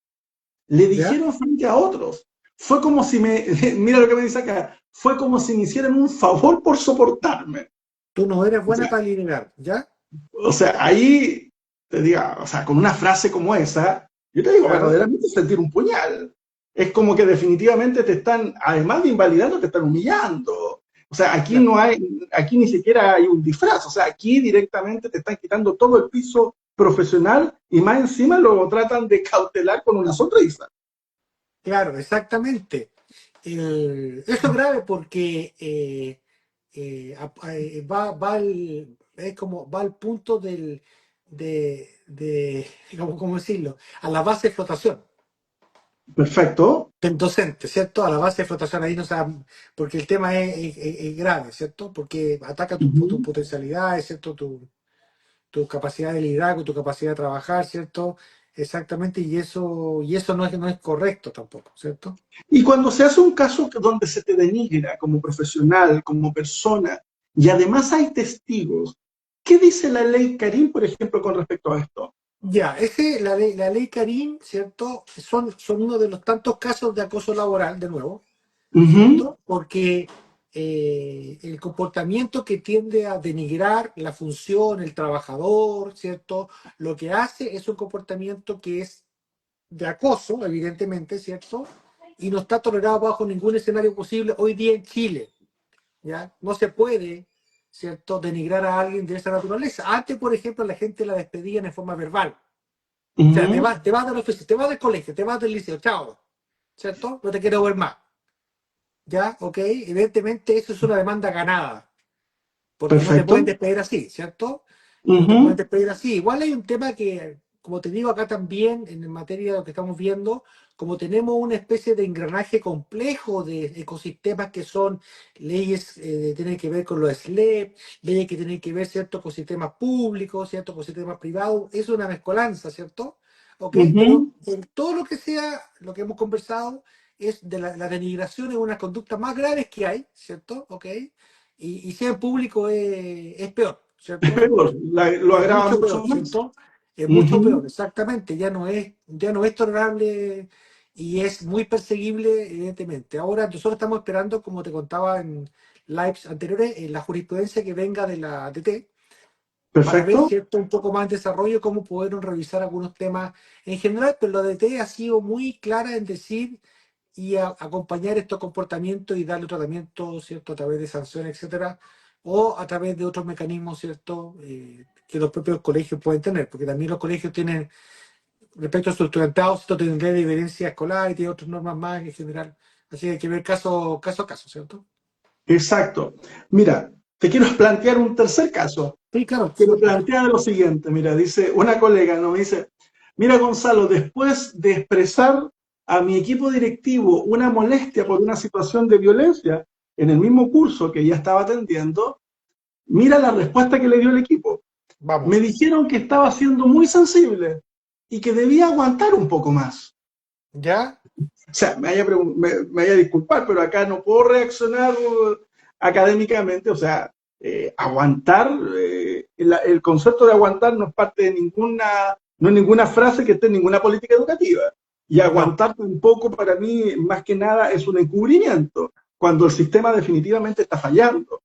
Le ¿Ya? dijeron frente a otros. Fue como si mira lo que me dice acá, fue como si me hicieran un favor por soportarme. Tú no eres O buena sea, para liderar, ¿ya? O sea, ahí te diga, o sea, con una frase como esa, yo te digo, Claro, verdaderamente sentir un puñal. Es como que definitivamente te están, además de invalidando, te están humillando. O sea, aquí claro. no hay, aquí ni siquiera hay un disfraz. O sea, aquí directamente te están quitando todo el piso profesional y más encima lo tratan de cautelar con una sonrisa. Claro, exactamente. Eso es grave porque va al punto ¿cómo decirlo? A la base de flotación Perfecto. del docente, ¿cierto? A la base de flotación ahí no se porque el tema es grave, ¿cierto? Porque ataca tu Ujú. potencialidad, ¿cierto? Tu capacidad de liderazgo, tu capacidad de trabajar, ¿cierto? Exactamente, y eso no es correcto tampoco, ¿cierto? Y cuando se hace un caso donde se te denigra como profesional, como persona, y además hay testigos, ¿qué dice la ley Karim, por ejemplo, con respecto a esto? Ya, la ley Karim, ¿cierto? Son uno de los tantos casos de acoso laboral, de nuevo, Ujú. ¿cierto? Porque el comportamiento que tiende a denigrar la función, el trabajador, ¿cierto? Lo que hace es un comportamiento que es de acoso, evidentemente, ¿cierto? Y no está tolerado bajo ningún escenario posible hoy día en Chile, ¿ya? No se puede, ¿cierto?, denigrar a alguien de esa naturaleza. Antes, por ejemplo, la gente la despedían en forma verbal. O sea, te Ujú. vas, te vas de la oficina, te vas del colegio, te vas del liceo, chao, ¿cierto? No te quiero ver más, ¿ya? ¿Ok? Evidentemente eso es una demanda ganada, porque no te Perfecto. pueden despedir así, ¿cierto? No te pueden Ujú. despedir así. Igual hay un tema que, como te digo acá también, en materia de lo que estamos viendo, como tenemos una especie de engranaje complejo de ecosistemas que son leyes que tienen que ver con los SLEP, leyes que tienen que ver, ¿cierto?, con sistemas públicos, ¿cierto?, con sistemas privados, es una mezcolanza, ¿cierto? ¿Ok? Pero Ujú. en todo lo que sea, lo que hemos conversado, es de la denigración es una conducta más grave que hay, ¿cierto? ¿Ok? Y si en público es peor, Es ¿cierto? peor, lo Es agrava mucho mucho peor, más. ¿cierto? Es mucho peor, Ujú. exactamente. Ya no es tolerable y es muy perseguible, evidentemente. Ahora nosotros estamos esperando, como te contaba en lives anteriores, en la jurisprudencia que venga de la ATT para ver, Perfecto. ¿cierto?, un poco más en desarrollo, cómo pudieron revisar algunos temas en general, pero la ATT ha sido muy clara en decir y acompañar estos comportamientos y darle tratamiento, ¿cierto?, a través de sanciones, etcétera, o a través de otros mecanismos, ¿cierto? Que los propios colegios pueden tener, porque también los colegios tienen, respecto a su estudiantado, ¿cierto? Tienen ley de evidencia escolar y tienen otras normas más en general. Así que hay que ver caso a caso, ¿cierto? Exacto. Mira, te quiero plantear un tercer caso Sí, claro, que me súper. plantea lo siguiente. Mira, dice una colega, ¿no? Me dice, mira Gonzalo, después de expresar a mi equipo directivo una molestia por una situación de violencia en el mismo curso que ella estaba atendiendo, mira la respuesta que le dio el equipo. Me Vamos. dijeron que estaba siendo muy sensible y que debía aguantar un poco más. ¿Ya? O sea, me vaya a disculpar, pero acá no puedo reaccionar académicamente, o sea, aguantar, el concepto de aguantar no es parte de ninguna, no es ninguna frase que esté en ninguna política educativa. Y No. aguantar tampoco para mí, más que nada, es un encubrimiento, cuando el sistema definitivamente está fallando.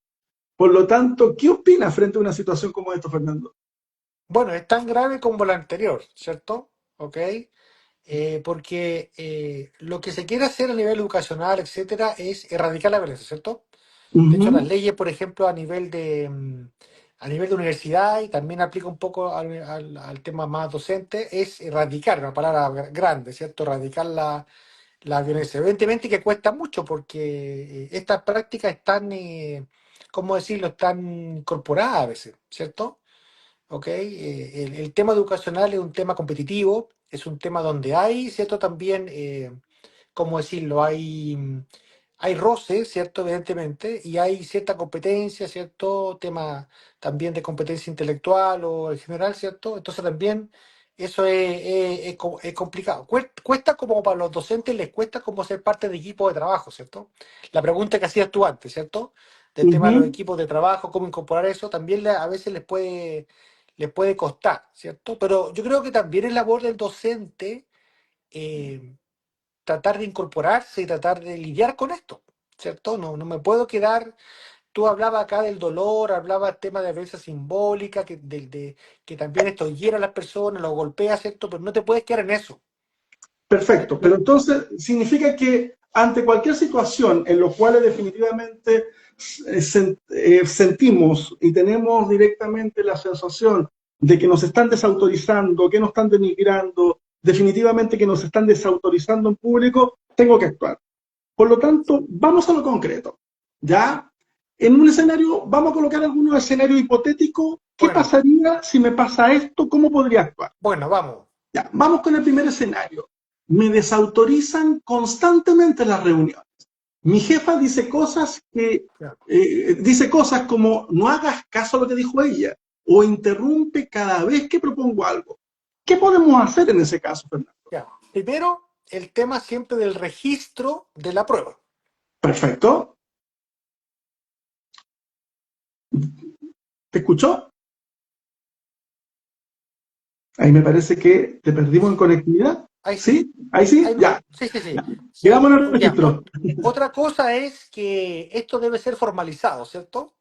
Por lo tanto, ¿qué opina frente a una situación como esta, Fernando? Bueno, es tan grave como la anterior, ¿cierto? ¿Ok? Porque lo que se quiere hacer a nivel educacional, etcétera, es erradicar la violencia, ¿cierto? De hecho, las Ujú, leyes, por ejemplo, a nivel de universidad, y también aplica un poco al tema más docente, es erradicar, una palabra grande, ¿cierto? Erradicar la violencia. Evidentemente que cuesta mucho porque estas prácticas están, ¿cómo decirlo?, están incorporadas a veces, ¿cierto? ¿Ok? El tema educacional es un tema competitivo, es un tema donde hay, ¿cierto? También, ¿cómo decirlo? Hay roce, ¿cierto? Evidentemente, y hay cierta competencia, ¿cierto? Tema también de competencia intelectual o en general, ¿cierto? Entonces también eso es complicado. Cuesta como para los docentes, les cuesta como ser parte de equipo de trabajo, ¿cierto? La pregunta que hacías tú antes, ¿cierto? Del tema de los ujú. equipos de trabajo, cómo incorporar eso, también a veces les puede costar, ¿cierto? Pero yo creo que también es labor del docente eh, tratar de incorporarse y tratar de lidiar con esto, ¿cierto? No me puedo quedar, tú hablabas acá del dolor, hablabas del tema de violencia simbólica, que también esto hiera a las personas, los golpea, ¿cierto? Pero no te puedes quedar en eso. Perfecto, Yo- pero entonces significa que ante cualquier situación en la cual definitivamente sentimos y tenemos directamente la sensación de que nos están desautorizando, que nos están denigrando, definitivamente que nos están desautorizando en público, tengo que actuar. Por lo tanto, vamos a lo concreto. ¿Ya? En un escenario, vamos a colocar algunos escenarios hipotéticos. ¿Qué bueno, pasaría si me pasa esto? ¿Cómo podría actuar? bueno, vamos. Ya, vamos con el primer escenario. Me desautorizan constantemente las reuniones. Mi jefa Ya. dice cosas como no hagas caso a lo que dijo ella o interrumpe cada vez que propongo algo. ¿Qué podemos hacer en ese caso, Fernando? Ya. Primero, el tema siempre del registro de la prueba. Perfecto. ¿Te escuchó? Ahí me parece que te perdimos en conectividad. Ahí sí. ¿Sí? Ahí sí, Ahí ya. sí, sí, sí. Ya. Sí, Quedamos en el ya. registro. Otra cosa es que esto debe ser formalizado, ¿cierto?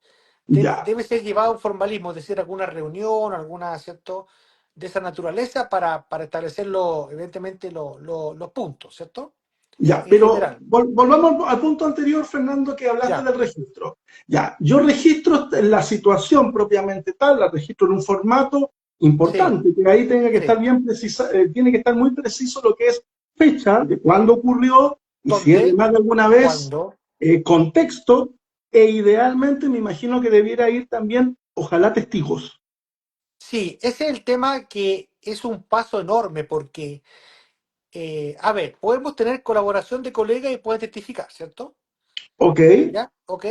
Debe, Ya, debe ser llevado a un formalismo, es decir, alguna reunión, alguna, ¿cierto? De esa naturaleza para establecer, evidentemente, los puntos, ¿cierto? ya, En pero general. volvamos al punto anterior, Fernando, que hablaste Ya, del registro. Ya, yo registro la situación propiamente tal, la registro en un formato sí, importante, que ahí tenga que estar sí. bien precisa, tiene que estar muy preciso lo que es fecha, de cuándo ocurrió, y si es de ¿Dónde? más de alguna vez, ¿Cuándo? contexto, e idealmente me imagino que debiera ir también, ojalá, testigos. Sí, ese es el tema que es un paso enorme porque, a ver, podemos tener colaboración de colegas y pueden testificar, ¿cierto? Ok, ¿Ya? ¿Ok?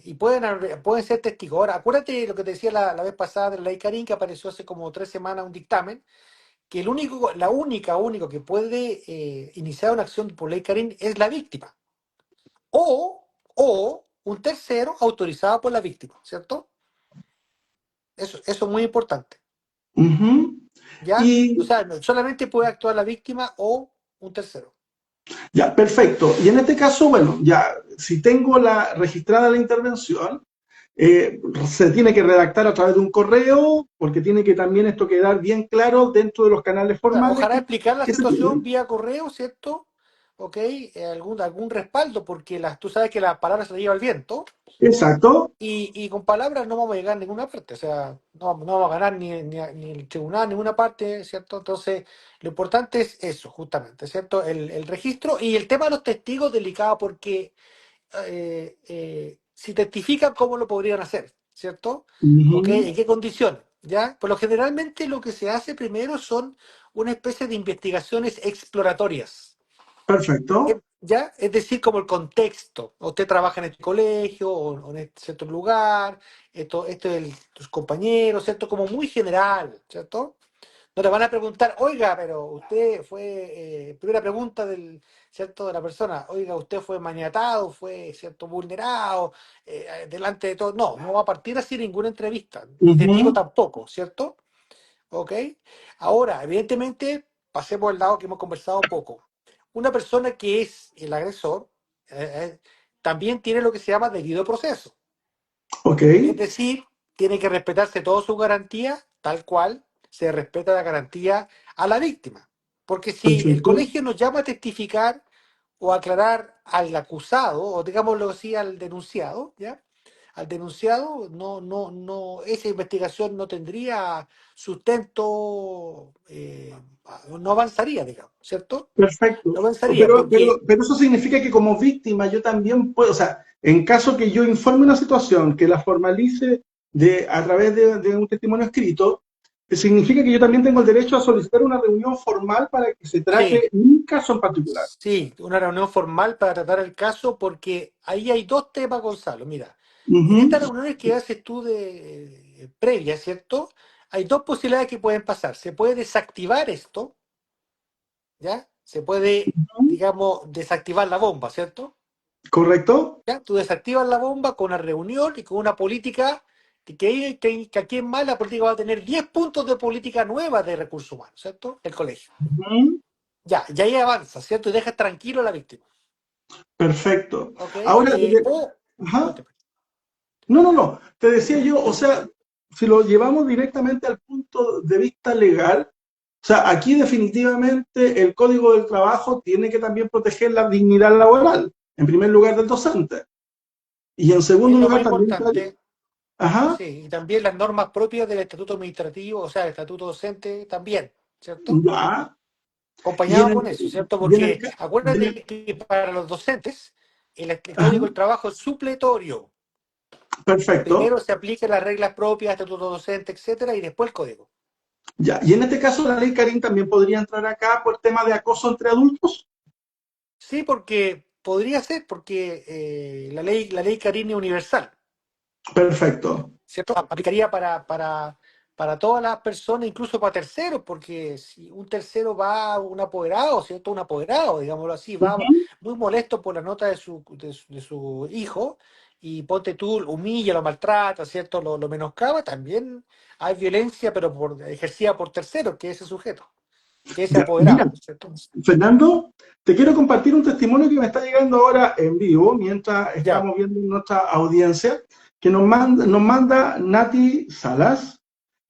Y pueden ser testigos. Ahora, acuérdate lo que te decía la vez pasada de la ley Karin, que apareció hace como 3 semanas un dictamen, que único que puede iniciar una acción por ley Karin es la víctima. O un tercero autorizado por la víctima, ¿cierto? Eso es muy importante. ujú. ¿Ya? O Y sea, solamente puede actuar la víctima o un tercero. ya, perfecto. Y en este caso, bueno, ya, si tengo registrada la intervención, se tiene que redactar a través de un correo, porque tiene que también esto quedar bien claro dentro de los canales Claro, formales ojalá explicar la que se situación tienen. vía correo, ¿cierto? ¿ok? Algún respaldo, porque tú sabes que las palabras se las lleva el viento, Exacto. y con palabras no vamos a llegar a ninguna parte, o sea, no vamos a ganar ni el tribunal, ninguna parte, ¿cierto? Entonces, lo importante es eso, justamente, ¿cierto? El registro y el tema de los testigos, delicado, porque si testifican, ¿cómo lo podrían hacer? ¿Cierto? ¿Ok? Ujú. ¿En qué condiciones? ¿Ya? Por lo generalmente lo que se hace primero son una especie de investigaciones exploratorias. Perfecto. ¿Ya? Es decir, como el contexto. Usted trabaja en este colegio o en este cierto lugar, esto es tus compañeros, ¿cierto? Como muy general, ¿cierto? No te van a preguntar, oiga, pero usted fue, primera pregunta ¿cierto? De la persona, oiga, usted fue maniatado, fue, ¿cierto? Vulnerado, delante de todo. No va a partir así ninguna entrevista, ni testigo Ujú. tampoco, ¿cierto? ¿Ok? Ahora, evidentemente, pasemos al lado que hemos conversado poco. Una persona que es el agresor también tiene lo que se llama debido proceso. Ok. Es decir, tiene que respetarse todas sus garantías, tal cual se respeta la garantía a la víctima. Porque si el Perfecto. colegio nos llama a testificar o a aclarar al acusado, o digámoslo así, al denunciado, ¿ya? Al denunciado, esa investigación no tendría sustento, no avanzaría, digamos, ¿cierto? Perfecto. No avanzaría, Pero, pero, porque pero eso significa que como víctima yo también puedo, o sea, en caso que yo informe una situación, que la formalice a través de un testimonio escrito, significa que yo también tengo el derecho a solicitar una reunión formal para que se sí, trate un caso en particular. sí, una reunión formal para tratar el caso, porque ahí hay dos temas, Gonzalo. Mira, en Ujú. estas reuniones que haces tú de previa, ¿cierto? Hay dos posibilidades que pueden pasar. Se puede desactivar esto, ¿ya? Se puede, digamos, desactivar la bomba, ¿cierto? ¿Correcto? ¿Ya? Tú desactivas la bomba con una reunión y con una política que aquí en más la política va a tener 10 puntos de política nueva de recursos humanos, ¿cierto? El colegio. Ujú. Ya ahí avanza, ¿cierto? Y deja tranquilo a la víctima. Perfecto. ¿Ok? Ahora, ajá. Cuéntame. No, no, no. Te decía yo, o sea, si lo llevamos directamente al punto de vista legal, o sea, aquí definitivamente el Código del Trabajo tiene que también proteger la dignidad laboral, en primer lugar del docente. Y en Es segundo lo más lugar también, importante, ajá, sí, y también las normas propias del estatuto administrativo, o sea, el estatuto docente también, ¿cierto? ya, y en Acompañado con eso, ¿cierto? y en el, Porque acuérdate que para los docentes el ajá, Código del Trabajo es supletorio. perfecto, Primero se aplican las reglas propias, estatuto docente, etcétera, y después el código. ya. Y en este caso la ley Karim también podría entrar acá por tema de acoso entre adultos. Sí, porque podría ser, porque la ley Carini es universal. Perfecto. ¿Cierto? Aplicaría para todas las personas, incluso para terceros, porque si un tercero va a un apoderado, ¿cierto? Un apoderado, digámoslo así, va Ujú. muy molesto por la nota de su hijo, y ponte tú, humilla, lo maltrata, ¿cierto? Lo menoscaba, también hay violencia, pero ejercida por terceros, que es ese sujeto, que es ese Ya, mira, apoderado, ¿cierto? Fernando, te quiero compartir un testimonio que me está llegando ahora en vivo, mientras Ya, estamos viendo nuestra audiencia, que nos manda Nati Salas,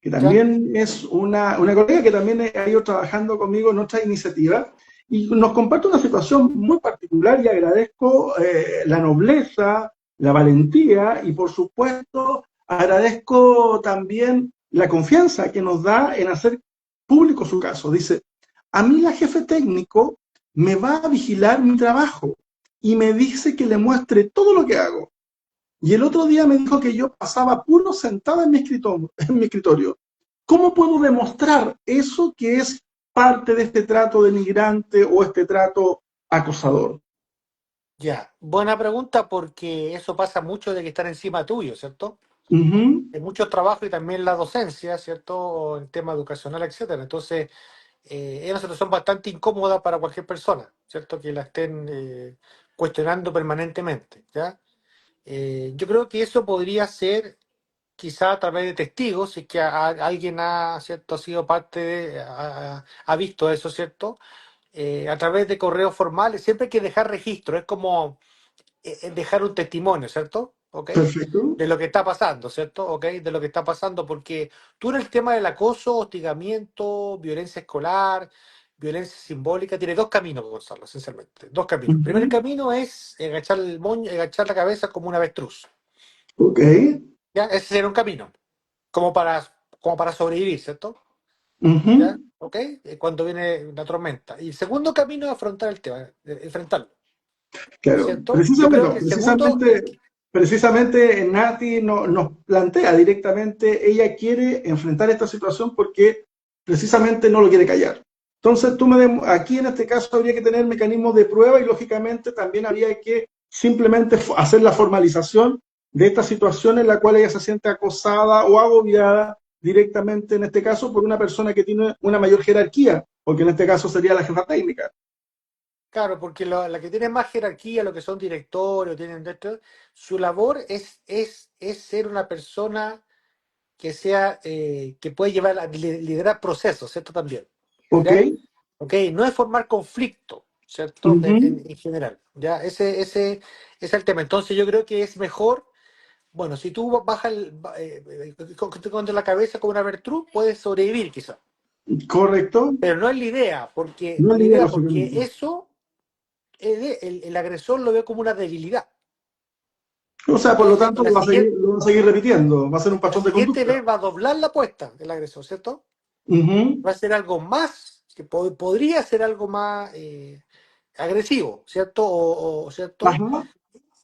que ya, también es una colega que también ha ido trabajando conmigo en nuestra iniciativa, y nos comparte una situación muy particular y agradezco la nobleza, la valentía y por supuesto agradezco también la confianza que nos da en hacer público su caso. Dice, a mí la jefe técnico me va a vigilar mi trabajo y me dice que le muestre todo lo que hago. Y el otro día me dijo que yo pasaba puro sentada en mi escritorio. ¿Cómo puedo demostrar eso que es parte de este trato denigrante o este trato acosador? ya. Buena pregunta, porque eso pasa mucho de que están encima tuyo, ¿cierto? Ujú. En muchos trabajos y también la docencia, ¿cierto? En tema educacional, etcétera. Entonces, es una situación bastante incómoda para cualquier persona, ¿cierto? Que la estén cuestionando permanentemente, ¿ya? Yo creo que eso podría ser quizá a través de testigos, si es que alguien ¿cierto? Ha sido parte ha visto eso, ¿cierto? A través de correos formales, siempre hay que dejar registro, es como dejar un testimonio, ¿cierto? ¿Ok? Perfecto. De lo que está pasando, ¿cierto? ¿Ok? De lo que está pasando, porque tú en el tema del acoso, hostigamiento, violencia escolar, violencia simbólica tiene dos caminos, Gonzalo, esencialmente. Dos caminos. El primer Ujú. camino es agachar el moño, agachar la cabeza como un avestruz. Ok. ¿Ya? Ese sería un camino, como para, como para sobrevivir, ¿cierto? ¿Ya? Ujú. ¿Ok? Cuando viene una tormenta. Y el segundo camino es afrontar el tema, enfrentarlo, Claro, ¿cierto? Yo precisamente, creo no, que el segundo, el, precisamente Nati nos plantea directamente, ella quiere enfrentar esta situación porque precisamente no lo quiere callar. Entonces, aquí en este caso habría que tener mecanismos de prueba y lógicamente también habría que simplemente hacer la formalización de esta situación en la cual ella se siente acosada o agobiada directamente, en este caso, por una persona que tiene una mayor jerarquía, porque en este caso sería la jefa técnica. claro, porque la que tiene más jerarquía, lo que son directores, o tienen su labor es ser una persona que sea, que puede llevar, liderar procesos, ¿cierto? También, ¿Ok? ¿ya? ¿Ok? No es formar conflicto, ¿cierto? Ujú. En general, ¿ya? Ese es el tema. Entonces yo creo que es mejor, bueno, si tú bajas contra la cabeza con una avestruz, puedes sobrevivir quizás. Correcto. Pero no es la idea, porque, No no es es la la idea, idea, porque lógicamente. eso, el agresor lo ve como una debilidad. O sea, por lo Entonces, tanto, lo va a seguir repitiendo. Va a ser un en la patrón de siguiente conducta. vez va a doblar la apuesta el agresor, ¿cierto? Ujú. Va a ser algo más, que podría ser algo más agresivo, ¿cierto? ¿Cierto? Ajá.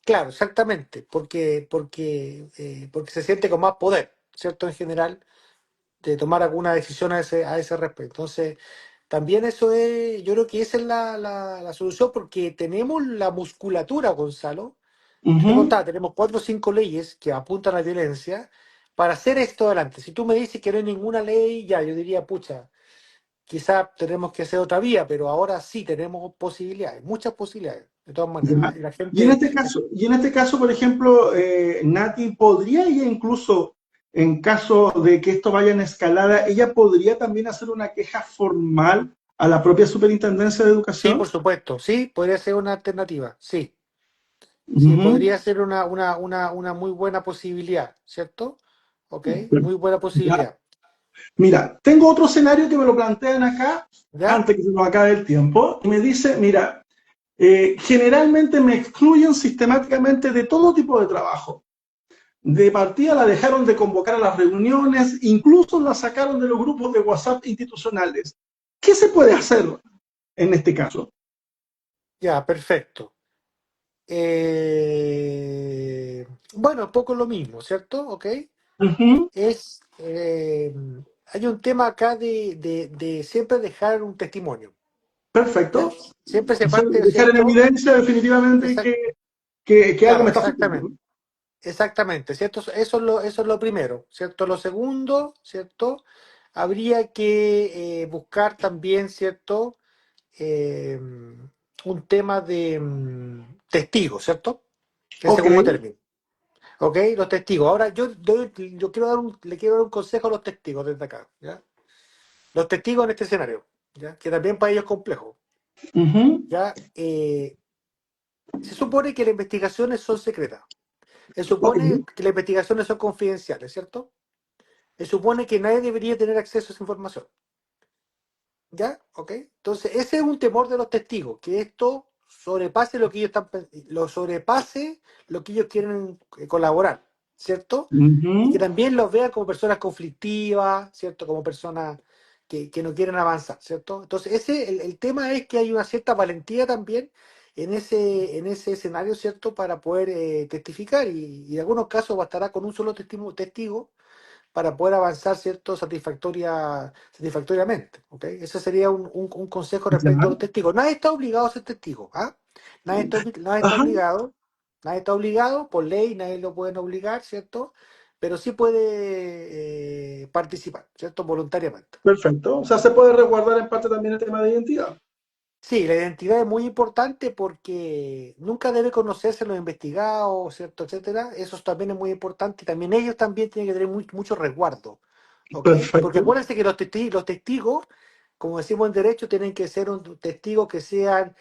Claro, exactamente, porque se siente con más poder, ¿cierto? En general, de tomar alguna decisión a ese respecto. Entonces, también eso es, yo creo que esa es la solución, porque tenemos la musculatura, Gonzalo. Yo te Ujú. contaba, tenemos cuatro o cinco leyes que apuntan a la violencia para hacer esto adelante. Si tú me dices que no hay ninguna ley, ya, yo diría, pucha, quizás tenemos que hacer otra vía, pero ahora sí tenemos posibilidades, muchas posibilidades, de todas maneras. Ya. Y la gente, Y en este caso, por ejemplo, Nati, ¿podría ella incluso, en caso de que esto vaya en escalada, ella podría también hacer una queja formal a la propia Superintendencia de sí, por Educación? supuesto, sí, podría ser una alternativa, sí, sí, Ujú. podría ser una muy buena posibilidad, ¿cierto? ¿Ok? Muy buena Ya. posibilidad. Mira, tengo otro escenario que me lo plantean acá ¿Ya? antes que se nos acabe el tiempo y me dice, mira, generalmente me excluyen sistemáticamente de todo tipo de trabajo. De partida la dejaron de convocar a las reuniones, incluso la sacaron de los grupos de WhatsApp institucionales. ¿Qué se puede hacer en este caso? Ya, perfecto. Bueno, un poco lo mismo, ¿cierto? ¿Ok? Ujú. es, hay un tema acá de siempre dejar un testimonio, ¿ya? Perfecto. Siempre se O sea, parte, dejar en ¿cierto? evidencia definitivamente Exact- que algo me claro, está afectando. exactamente, ¿cierto? Eso es lo primero, ¿cierto? Lo segundo, ¿cierto? Habría que buscar también, ¿cierto? Eh, un tema de testigos, ¿cierto? En Ok. segundo término. ¿Ok? Los testigos. Ahora yo quiero le quiero dar un consejo a los testigos desde acá, ¿ya? Los testigos en este escenario, ¿ya? Que también para ellos es complejo, Ujú. ¿ya? Se supone que las investigaciones son secretas, se Ok. supone que las investigaciones son confidenciales, ¿cierto? Se supone que nadie debería tener acceso a esa información, ¿ya? ¿Ok? Entonces, ese es un temor de los testigos, que esto sobrepase lo que ellos lo sobrepase lo que ellos quieren colaborar, ¿cierto? Y que Ujú. también los vean como personas conflictivas, ¿cierto? Como personas que no quieren avanzar, ¿cierto? Entonces, el tema es que hay una cierta valentía también en ese escenario, ¿cierto? Para poder testificar y en algunos casos bastará con un solo testigo para poder avanzar, ¿cierto? Satisfactoriamente, ¿ok? Ese sería un consejo respecto a Ya. los testigos. Nadie está obligado a ser testigo, ¿ah? Nadie está Ajá. obligado, nadie está obligado, por ley nadie lo pueden obligar, ¿cierto? Pero sí puede participar, ¿cierto? Voluntariamente. Perfecto. O sea, se puede resguardar en parte también el tema de identidad. Sí, la identidad es muy importante porque nunca debe conocerse los investigados, ¿cierto? Etcétera. Eso también es muy importante y también ellos también tienen que tener mucho resguardo, ¿ok? Porque Perfecto. acuérdense que los testigos, como decimos en derecho, tienen que ser un testigos que sean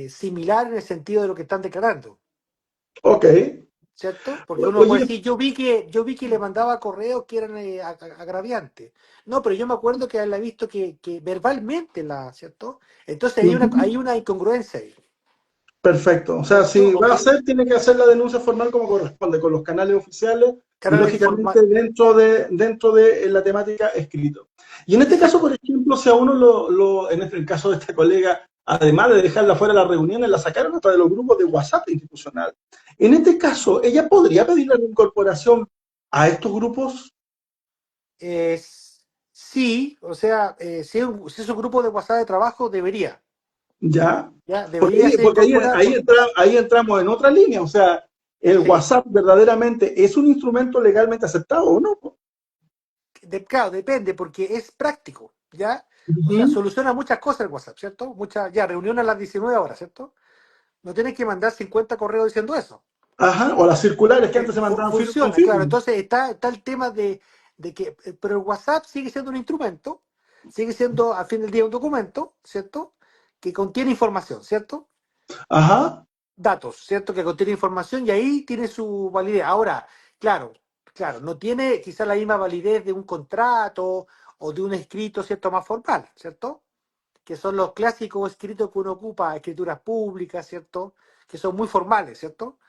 similares en el sentido de lo que están declarando. Ok. ¿cierto? Porque uno puede Oye, decir, yo vi que le mandaba correos que eran agraviantes. No, pero yo me acuerdo que la he visto que verbalmente ¿cierto? Entonces hay ujú, una incongruencia ahí, perfecto. O sea, ¿cierto? si va Ok, a hacer, tiene que hacer la denuncia formal como corresponde, con los canales oficiales y canales lógicamente formal, dentro de la temática escrito. Y en este caso, por exacto. ejemplo, si a uno en el caso de esta colega, además de dejarla fuera de las reuniones, la sacaron hasta de los grupos de WhatsApp institucional. En este caso, ella podría pedir la incorporación a estos grupos, Sí, o sea, si es un grupo de WhatsApp de trabajo, ¿ya? Porque debería ser porque incorporada. ahí entramos en otra línea, o sea, el Sí, WhatsApp verdaderamente es un instrumento legalmente aceptado, ¿o no? claro, depende, porque es práctico, ¿ya? O sea, Ujú. soluciona muchas cosas el WhatsApp, ¿cierto? Ya, reunión a las 19 horas, ¿cierto? No tienes que mandar 50 correos diciendo eso. Ajá, o las circulares que antes se mandaban firme con Funciona, claro. firme. Entonces está el tema de que, pero el WhatsApp sigue siendo un instrumento, sigue siendo al fin del día un documento, ¿cierto? Que contiene información, ¿cierto? Ajá, Datos, ¿cierto? Que contiene información y ahí tiene su validez. Ahora, claro, claro, no tiene quizá la misma validez de un contrato o de un escrito, ¿cierto? Más formal, ¿cierto? Que son los clásicos escritos que uno ocupa, escrituras públicas, ¿cierto? Que son muy formales, ¿cierto?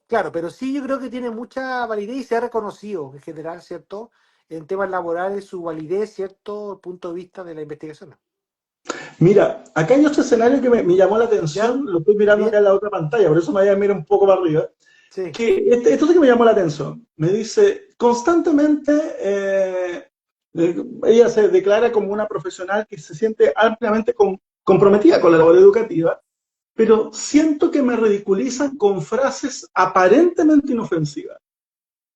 Claro, pero sí yo creo que tiene mucha validez y se ha reconocido en general, ¿cierto? En temas laborales su validez, ¿cierto? Desde el punto de vista de la investigación. mira, acá hay otro escenario que me llamó la ¿Ya? atención, lo estoy mirando acá ¿Bien? en la otra pantalla, por eso me voy a mirar un poco para arriba, Sí. que esto sí que me llamó la atención. Me dice, constantemente, ella se declara como una profesional que se siente ampliamente comprometida con la labor educativa, pero siento que me ridiculizan con frases aparentemente inofensivas.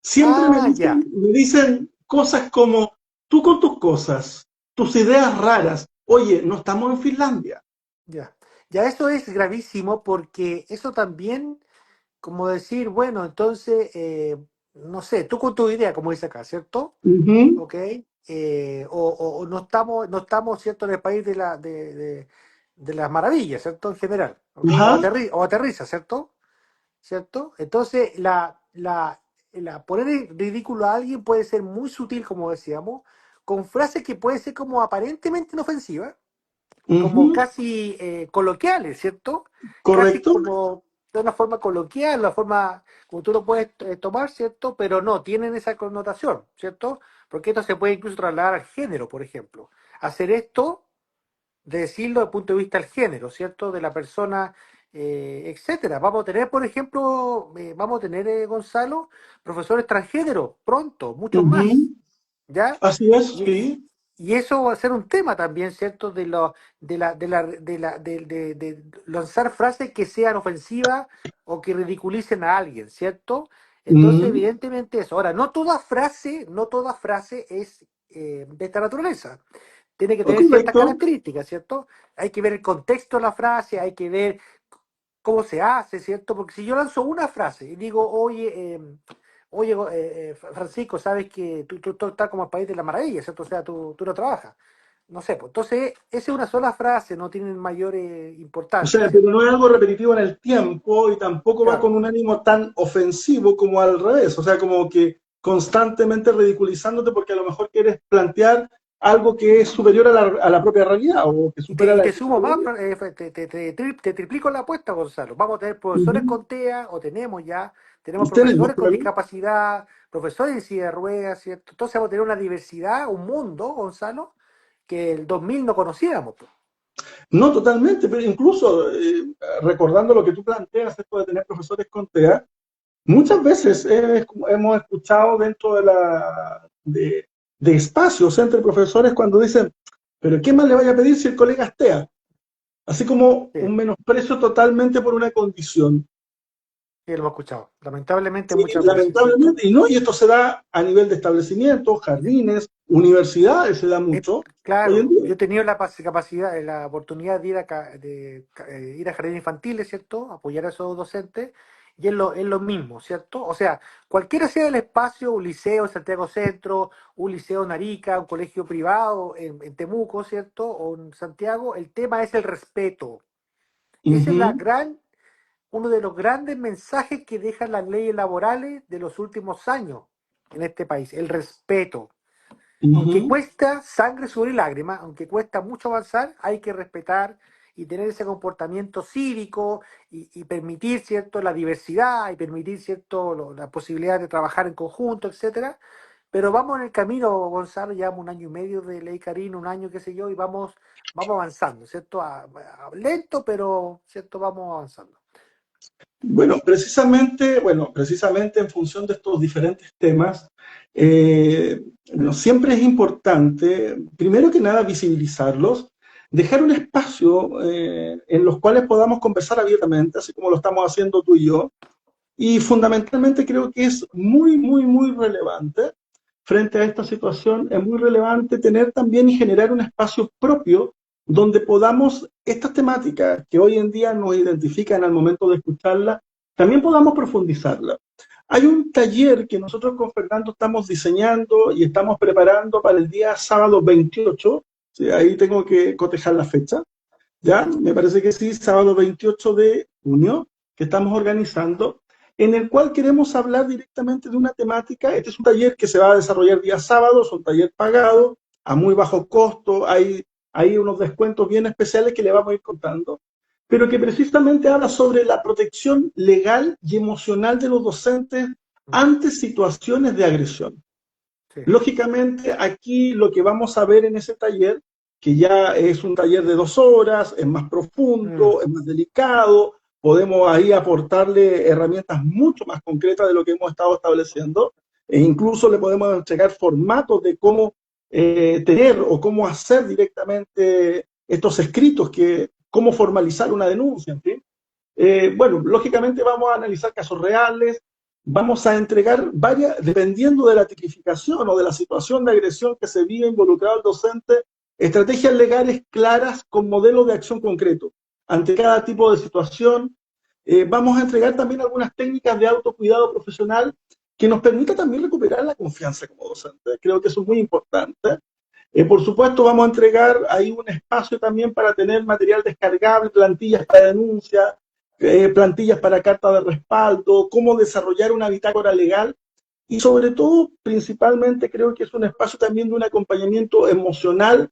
Siempre Ah, ya, me dicen cosas como, tú con tus cosas, tus ideas raras, oye, no estamos en Finlandia. ya. Ya eso es gravísimo porque eso también, como decir, bueno, entonces, no sé, tú con tu idea, como dice acá, ¿cierto? Ujú, ¿Ok? O no estamos, ¿cierto?, en el país de las maravillas, ¿cierto? En general, ¿ok? O, ajá, o aterriza, ¿cierto? ¿Cierto? Entonces, poner en ridículo a alguien puede ser muy sutil, como decíamos, con frases que pueden ser como aparentemente inofensivas, como ujú, casi coloquiales, ¿cierto? Casi correcto, como de una forma coloquial, una forma como tú lo puedes tomar, ¿cierto? Pero no, tienen esa connotación, ¿cierto? Porque esto se puede incluso trasladar al género, por ejemplo. Hacer esto, de decirlo desde el punto de vista del género, ¿cierto? De la persona, etcétera. Vamos a tener, por ejemplo, Gonzalo, profesores transgénero, pronto, muchos más, ujú, ¿ya? así es, Y, y- sí, y eso va a ser un tema también, ¿cierto? De lanzar frases que sean ofensivas o que ridiculicen a alguien, ¿cierto? Entonces, ujú, evidentemente eso. Ahora, no toda frase es de esta naturaleza. Tiene que tener ciertas correcto, características, ¿cierto? Hay que ver el contexto de la frase, hay que ver cómo se hace, ¿cierto? Porque si yo lanzo una frase y digo, oye, Francisco, sabes que tú estás como el país de la maravilla, ¿cierto? O sea, tú no trabajas. No sé, pues entonces esa es una sola frase, no tiene mayor o importancia, sea, pero ¿cierto? no es algo repetitivo en el tiempo y tampoco va con Claro. un ánimo tan ofensivo como al revés, o sea, como que constantemente ridiculizándote porque a lo mejor quieres plantear algo que es superior a la propia realidad o que Y te, supera y la te sumo más, realidad. te triplico la apuesta, Gonzalo. Vamos a tener profesores Ujú. con TEA, o tenemos Tenemos, profesores con claro. discapacidad, profesores en silla de ruedas, ¿cierto? Entonces vamos a tener una diversidad, un mundo, Gonzalo, que el 2000 no conocíamos, pues. No, totalmente, pero incluso recordando lo que tú planteas, esto de tener profesores con TEA, muchas veces hemos escuchado dentro de espacios entre profesores cuando dicen, pero ¿qué más le vaya a pedir si el colega es TEA? Así como Sí, un menosprecio totalmente por una condición. sí, lo hemos escuchado. Lamentablemente Sí, muchas veces, ¿cierto? lamentablemente, y esto se da a nivel de establecimientos, jardines, universidades, se da Eh, mucho hoy en claro, día. yo he tenido la capacidad, la oportunidad de ir a jardines infantiles, ¿cierto? Apoyar a esos docentes, y es lo mismo, ¿cierto? O sea, cualquiera sea el espacio, un liceo en Santiago Centro, un liceo en Arica, un colegio privado en Temuco, ¿cierto? O en Santiago, el tema es el respeto. Esa es la Ujú. gran uno de los grandes mensajes que dejan las leyes laborales de los últimos años en este país, el respeto. Aunque Ujú. cuesta sangre, sudor y lágrimas, aunque cuesta mucho avanzar, hay que respetar y tener ese comportamiento cívico y permitir, ¿cierto?, la diversidad y permitir, ¿cierto?, la posibilidad de trabajar en conjunto, etcétera. Pero vamos en el camino, Gonzalo, llevamos un año y medio de Ley Carín, un año, qué sé yo, y vamos avanzando, ¿cierto? Lento, pero, ¿cierto? Vamos avanzando. Precisamente en función de estos diferentes temas, no, siempre es importante, primero que nada, visibilizarlos, dejar un espacio en los cuales podamos conversar abiertamente, así como lo estamos haciendo tú y yo, y fundamentalmente creo que es muy, muy, muy relevante frente a esta situación, es muy relevante tener también y generar un espacio propio donde podamos estas temáticas que hoy en día nos identifican al momento de escucharlas, también podamos profundizarlas. Hay un taller que nosotros con Fernando estamos diseñando y estamos preparando para el día sábado 28, ¿sí? Ahí tengo que cotejar la fecha, ¿ya? Me parece que sí, sábado 28 de junio, que estamos organizando, en el cual queremos hablar directamente de una temática. Este es un taller que se va a desarrollar día sábado, es un taller pagado, a muy bajo costo, hay unos descuentos bien especiales que le vamos a ir contando, pero que precisamente habla sobre la protección legal y emocional de los docentes Mm, ante situaciones de agresión. sí. Lógicamente, aquí lo que vamos a ver en ese taller, que ya es un taller de 2 horas, es más Mm, profundo, es más delicado, podemos ahí aportarle herramientas mucho más concretas de lo que hemos estado estableciendo, e incluso le podemos entregar formatos de cómo tener o cómo hacer directamente estos escritos, cómo formalizar una denuncia, en fin. Bueno, lógicamente vamos a analizar casos reales, vamos a entregar varias, dependiendo de la tipificación o de la situación de agresión que se vive involucrado el docente, estrategias legales claras con modelos de acción concreto ante cada tipo de situación. Vamos a entregar también algunas técnicas de autocuidado profesional que nos permita también recuperar la confianza como docente. Creo que eso es muy importante. Por supuesto, vamos a entregar ahí un espacio también para tener material descargable, plantillas para denuncia, plantillas para carta de respaldo, cómo desarrollar una bitácora legal y sobre todo, principalmente creo que es un espacio también de un acompañamiento emocional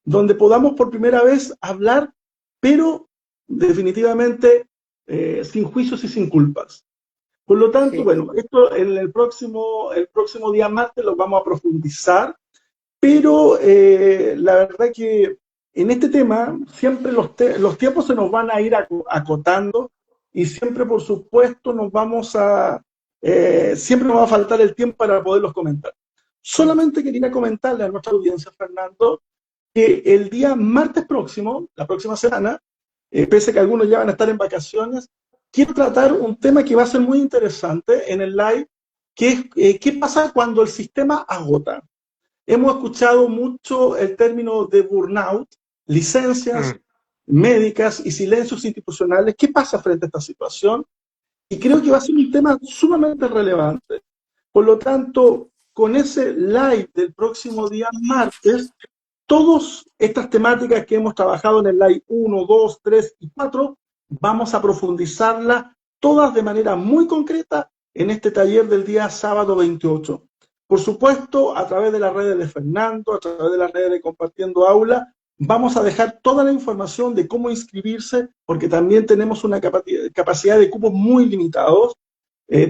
donde podamos por primera vez hablar, pero definitivamente sin juicios y sin culpas. Por lo tanto, Sí, bueno, esto en el próximo día martes lo vamos a profundizar, pero la verdad que en este tema siempre los tiempos se nos van a ir acotando y siempre, por supuesto, siempre nos va a faltar el tiempo para poderlos comentar. mm, Solamente quería comentarle a nuestra audiencia, Fernando, que el día martes próximo, la próxima semana, pese a que algunos ya van a estar en vacaciones, quiero tratar un tema que va a ser muy interesante en el live, que es qué pasa cuando el sistema agota. Hemos escuchado mucho el término de burnout, licencias mm. médicas y silencios institucionales. ¿Qué pasa frente a esta situación? Y creo que va a ser un tema sumamente relevante. Por lo tanto, con ese live del próximo día martes, todas estas temáticas que hemos trabajado en el live 1, 2, 3 y 4, vamos a profundizarlas todas de manera muy concreta en este taller del día sábado 28. Por supuesto, a través de las redes de Fernando, a través de las redes de Compartiendo Aula, vamos a dejar toda la información de cómo inscribirse, porque también tenemos una capacidad de cupos muy limitados.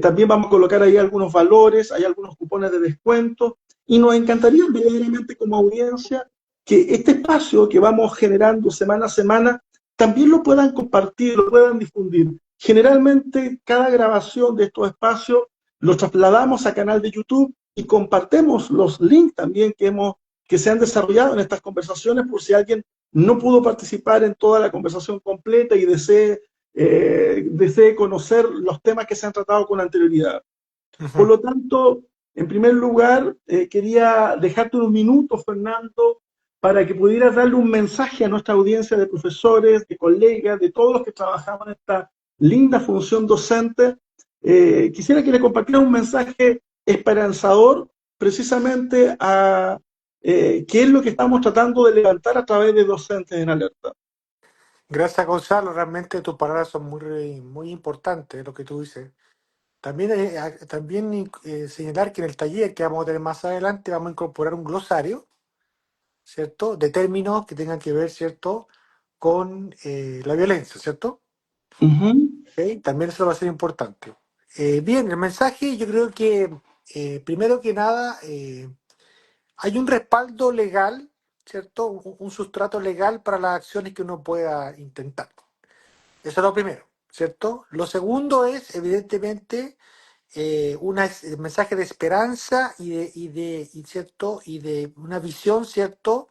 También vamos a colocar ahí algunos valores, hay algunos cupones de descuento, y nos encantaría verdaderamente como audiencia que este espacio que vamos generando semana a semana también lo puedan compartir, lo puedan difundir. Generalmente cada grabación de estos espacios los trasladamos a canal de YouTube y compartimos los links también que se han desarrollado en estas conversaciones por si alguien no pudo participar en toda la conversación completa y desee conocer los temas que se han tratado con anterioridad. Por Ujú. lo tanto, en primer lugar, quería dejarte unos minutos, Fernando, para que pudieras darle un mensaje a nuestra audiencia de profesores, de colegas, de todos los que trabajamos en esta linda función docente. Quisiera que le compartieras un mensaje esperanzador precisamente a qué es lo que estamos tratando de levantar a través de Docentes en Alerta. Gracias, Gonzalo. Realmente tus palabras son muy importantes, lo que tú dices. También, señalar que en el taller que vamos a tener más adelante vamos a incorporar un glosario, ¿cierto? De términos que tengan que ver, ¿cierto? Con la violencia, ¿cierto? Ujú, ¿Ok? También eso va a ser importante. Bien, el mensaje yo creo que, primero que nada, hay un respaldo legal, ¿cierto? Un sustrato legal para las acciones que uno pueda intentar. Eso es lo primero, ¿cierto? Lo segundo es, evidentemente, un mensaje de esperanza ¿cierto? Y de una visión, ¿cierto?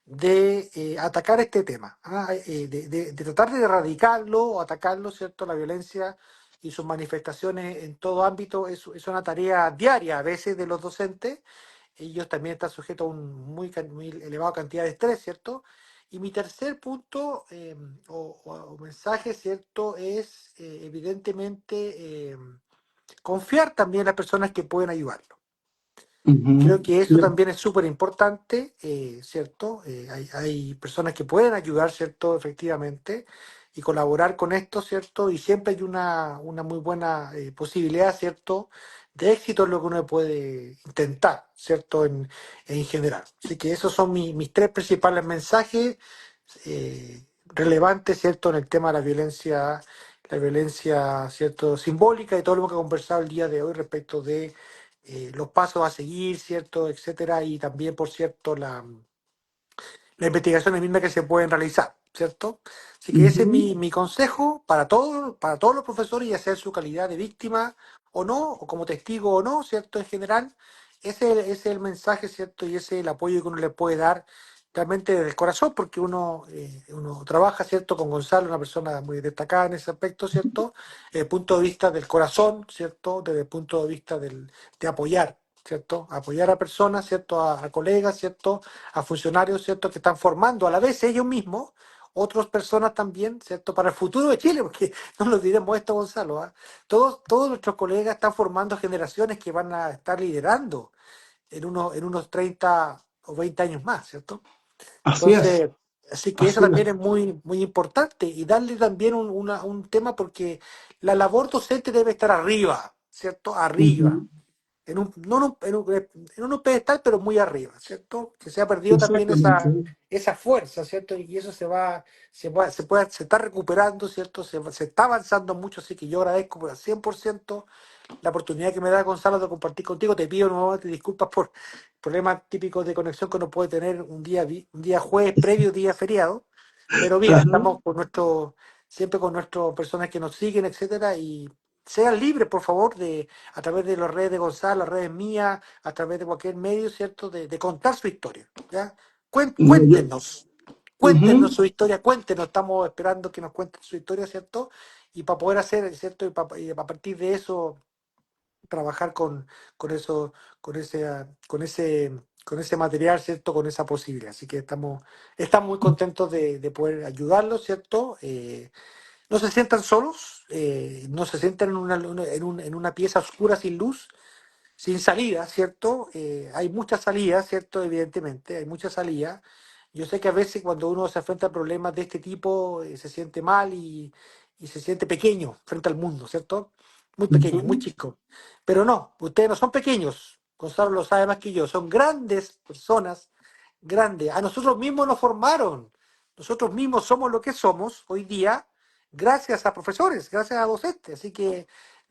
De atacar este tema, de tratar de erradicarlo o atacarlo, ¿cierto? La violencia y sus manifestaciones en todo ámbito es una tarea diaria a veces de los docentes. Ellos también están sujetos a un muy elevado cantidad de estrés, ¿cierto? Y mi tercer punto o mensaje, ¿cierto? Es evidentemente confiar también en las personas que pueden ayudarlo. Creo ujú. que eso también es súper importante, ¿cierto? Hay personas que pueden ayudar, ¿cierto? Efectivamente, y colaborar con esto, ¿cierto? Y siempre hay una muy buena posibilidad, ¿cierto? De éxito en lo que uno puede intentar, ¿cierto? En general. Así que esos son mis tres principales mensajes relevantes, ¿cierto? En el tema de la violencia, ¿cierto? Simbólica y todo lo que hemos conversado el día de hoy respecto de los pasos a seguir, ¿cierto? Etcétera, y también, por cierto, las investigaciones mismas que se pueden realizar, ¿cierto? Así que ese es Ujú. mi consejo para todos los profesores, ya sea en su calidad de víctima o no, o como testigo o no, ¿cierto? En general, ese es el mensaje, ¿cierto? Y ese es el apoyo que uno le puede dar realmente desde el corazón, porque uno trabaja, ¿cierto? Con Gonzalo, una persona muy destacada en ese aspecto, ¿cierto? Desde el punto de vista del corazón, ¿cierto? Desde el punto de vista de apoyar, ¿cierto? Apoyar a personas, ¿cierto? A colegas, ¿cierto? A funcionarios, ¿cierto? Que están formando a la vez ellos mismos, otras personas también, ¿cierto? Para el futuro de Chile, porque no nos diremos esto, Gonzalo, ¿ah? Todos nuestros colegas están formando generaciones que van a estar liderando en unos 30 o 20 años más, ¿cierto? Así es, Entonces, así que eso así es. también es muy importante y darle también un tema porque la labor docente debe estar arriba, ¿cierto? Arriba Ujú. en un pedestal, pero muy arriba, ¿cierto? Que se ha perdido también Exactamente. esa fuerza, ¿cierto? Y eso se está recuperando, ¿cierto? Se está avanzando mucho, así que yo agradezco por el 100% la oportunidad que me da Gonzalo de compartir contigo. Te pido nuevamente disculpas por problemas típicos de conexión que uno puede tener un día jueves previo, día feriado, pero bien, Ajá. estamos siempre con nuestras personas que nos siguen, etcétera, y sean libres, por favor, a través de las redes de Gonzalo, las redes mías, a través de cualquier medio, ¿cierto?, de contar su historia, ¿ya? No, yo, Cuéntenos ujú. su historia, cuéntenos, estamos esperando que nos cuenten su historia, ¿cierto? Y para poder hacer, ¿cierto? Y a partir de eso trabajar con eso, con ese material, ¿cierto? Con esa posibilidad. Así que estamos muy contentos de poder ayudarlos, ¿cierto? No se sientan solos, no se sientan en una pieza oscura sin luz, sin salida, ¿cierto? Hay muchas salidas, ¿cierto? Evidentemente, hay muchas salidas. Yo sé que a veces cuando uno se enfrenta a problemas de este tipo, se siente mal y se siente pequeño frente al mundo, ¿cierto? Muy pequeño, muy Ujú. chico. Pero no, ustedes no son pequeños, Gonzalo lo sabe más que yo, son grandes personas, grandes. A nosotros mismos nos formaron, nosotros mismos somos lo que somos hoy día, gracias a profesores, gracias a docentes. Así que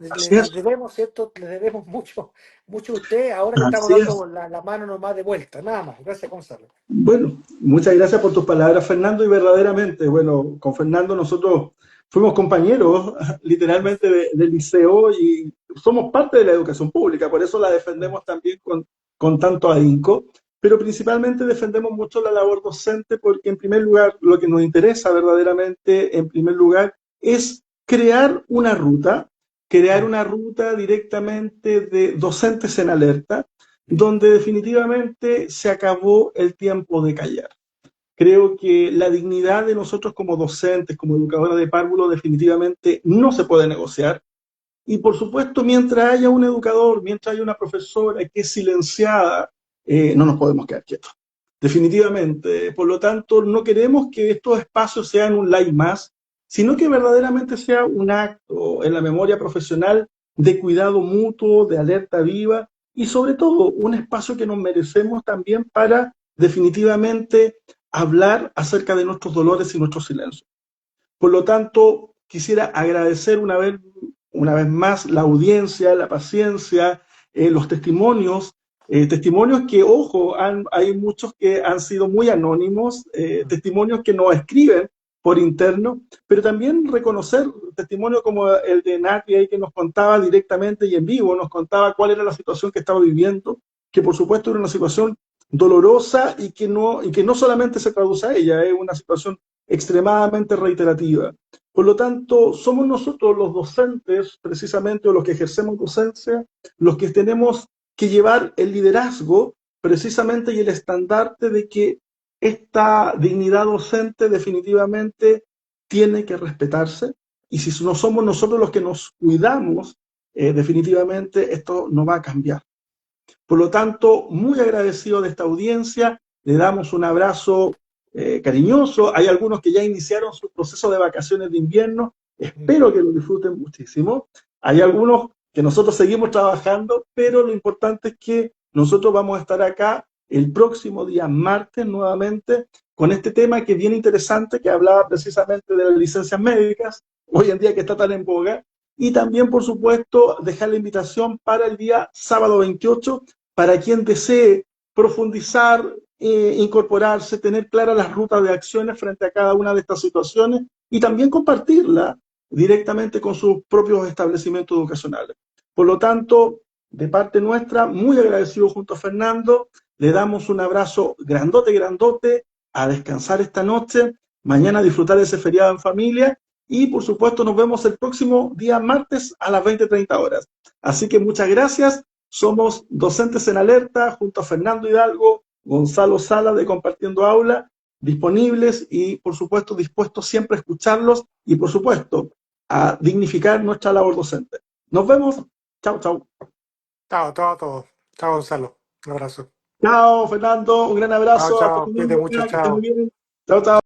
Así es, les debemos, ¿cierto? Les debemos mucho a usted. Ahora le estamos así es. dando la mano nomás de vuelta, nada más. Gracias, Gonzalo. Bueno, muchas gracias por tus palabras, Fernando, y verdaderamente, bueno, con Fernando nosotros fuimos compañeros literalmente del liceo y somos parte de la educación pública, por eso la defendemos también con tanto ahínco, pero principalmente defendemos mucho la labor docente porque en primer lugar lo que nos interesa verdaderamente, en primer lugar, es crear Mm. una ruta directamente de docentes en alerta donde definitivamente se acabó el tiempo de callar. Creo que la dignidad de nosotros como docentes, como educadores de párvulo, definitivamente no se puede negociar. Y por supuesto, mientras haya un educador, mientras haya una profesora que es silenciada, no nos podemos quedar quietos. definitivamente. Por lo tanto, no queremos que estos espacios sean un like más, sino que verdaderamente sea un acto en la memoria profesional de cuidado mutuo, de alerta viva y sobre todo un espacio que nos merecemos también para definitivamente hablar acerca de nuestros dolores y nuestros silencios. Por lo tanto, quisiera agradecer una vez más la audiencia, la paciencia, los testimonios, testimonios que, ojo, hay muchos que han sido muy anónimos, testimonios que nos escriben por interno, pero también reconocer testimonios como el de Nati ahí que nos contaba directamente y en vivo, nos contaba cuál era la situación que estaba viviendo, que por supuesto era una situación dolorosa y que no solamente se traduce a ella, es una situación extremadamente reiterativa. Por lo tanto, somos nosotros los docentes, precisamente, o los que ejercemos docencia, los que tenemos que llevar el liderazgo precisamente y el estandarte de que esta dignidad docente definitivamente tiene que respetarse y si no somos nosotros los que nos cuidamos, definitivamente esto no va a cambiar. Por lo tanto, muy agradecido de esta audiencia, le damos un abrazo cariñoso. Hay algunos que ya iniciaron su proceso de vacaciones de invierno, espero que lo disfruten muchísimo. Hay algunos que nosotros seguimos trabajando, pero lo importante es que nosotros vamos a estar acá el próximo día martes nuevamente con este tema que es bien interesante, que hablaba precisamente de las licencias médicas, hoy en día que está tan en boga, y también, por supuesto, dejar la invitación para el día sábado 28 para quien desee profundizar, incorporarse, tener claras las rutas de acciones frente a cada una de estas situaciones y también compartirla directamente con sus propios establecimientos educacionales. Por lo tanto, de parte nuestra, muy agradecido junto a Fernando, le damos un abrazo grandote, grandote, a descansar esta noche, mañana a disfrutar de ese feriado en familia y por supuesto nos vemos el próximo día martes a las 20:30 horas. Así que muchas gracias. Somos Docentes en Alerta junto a Fernando Hidalgo, Gonzalo Sala de Compartiendo Aula, disponibles y por supuesto dispuestos siempre a escucharlos y por supuesto a dignificar nuestra labor docente. Nos vemos. Chao, chao. Chao, chao a todos. Chao, Gonzalo. Un abrazo. Chao, Fernando. Un gran Chao, abrazo. Hasta chao. Cuídate luego. mucho. Que estén muy Chao. bien. Chao, chao.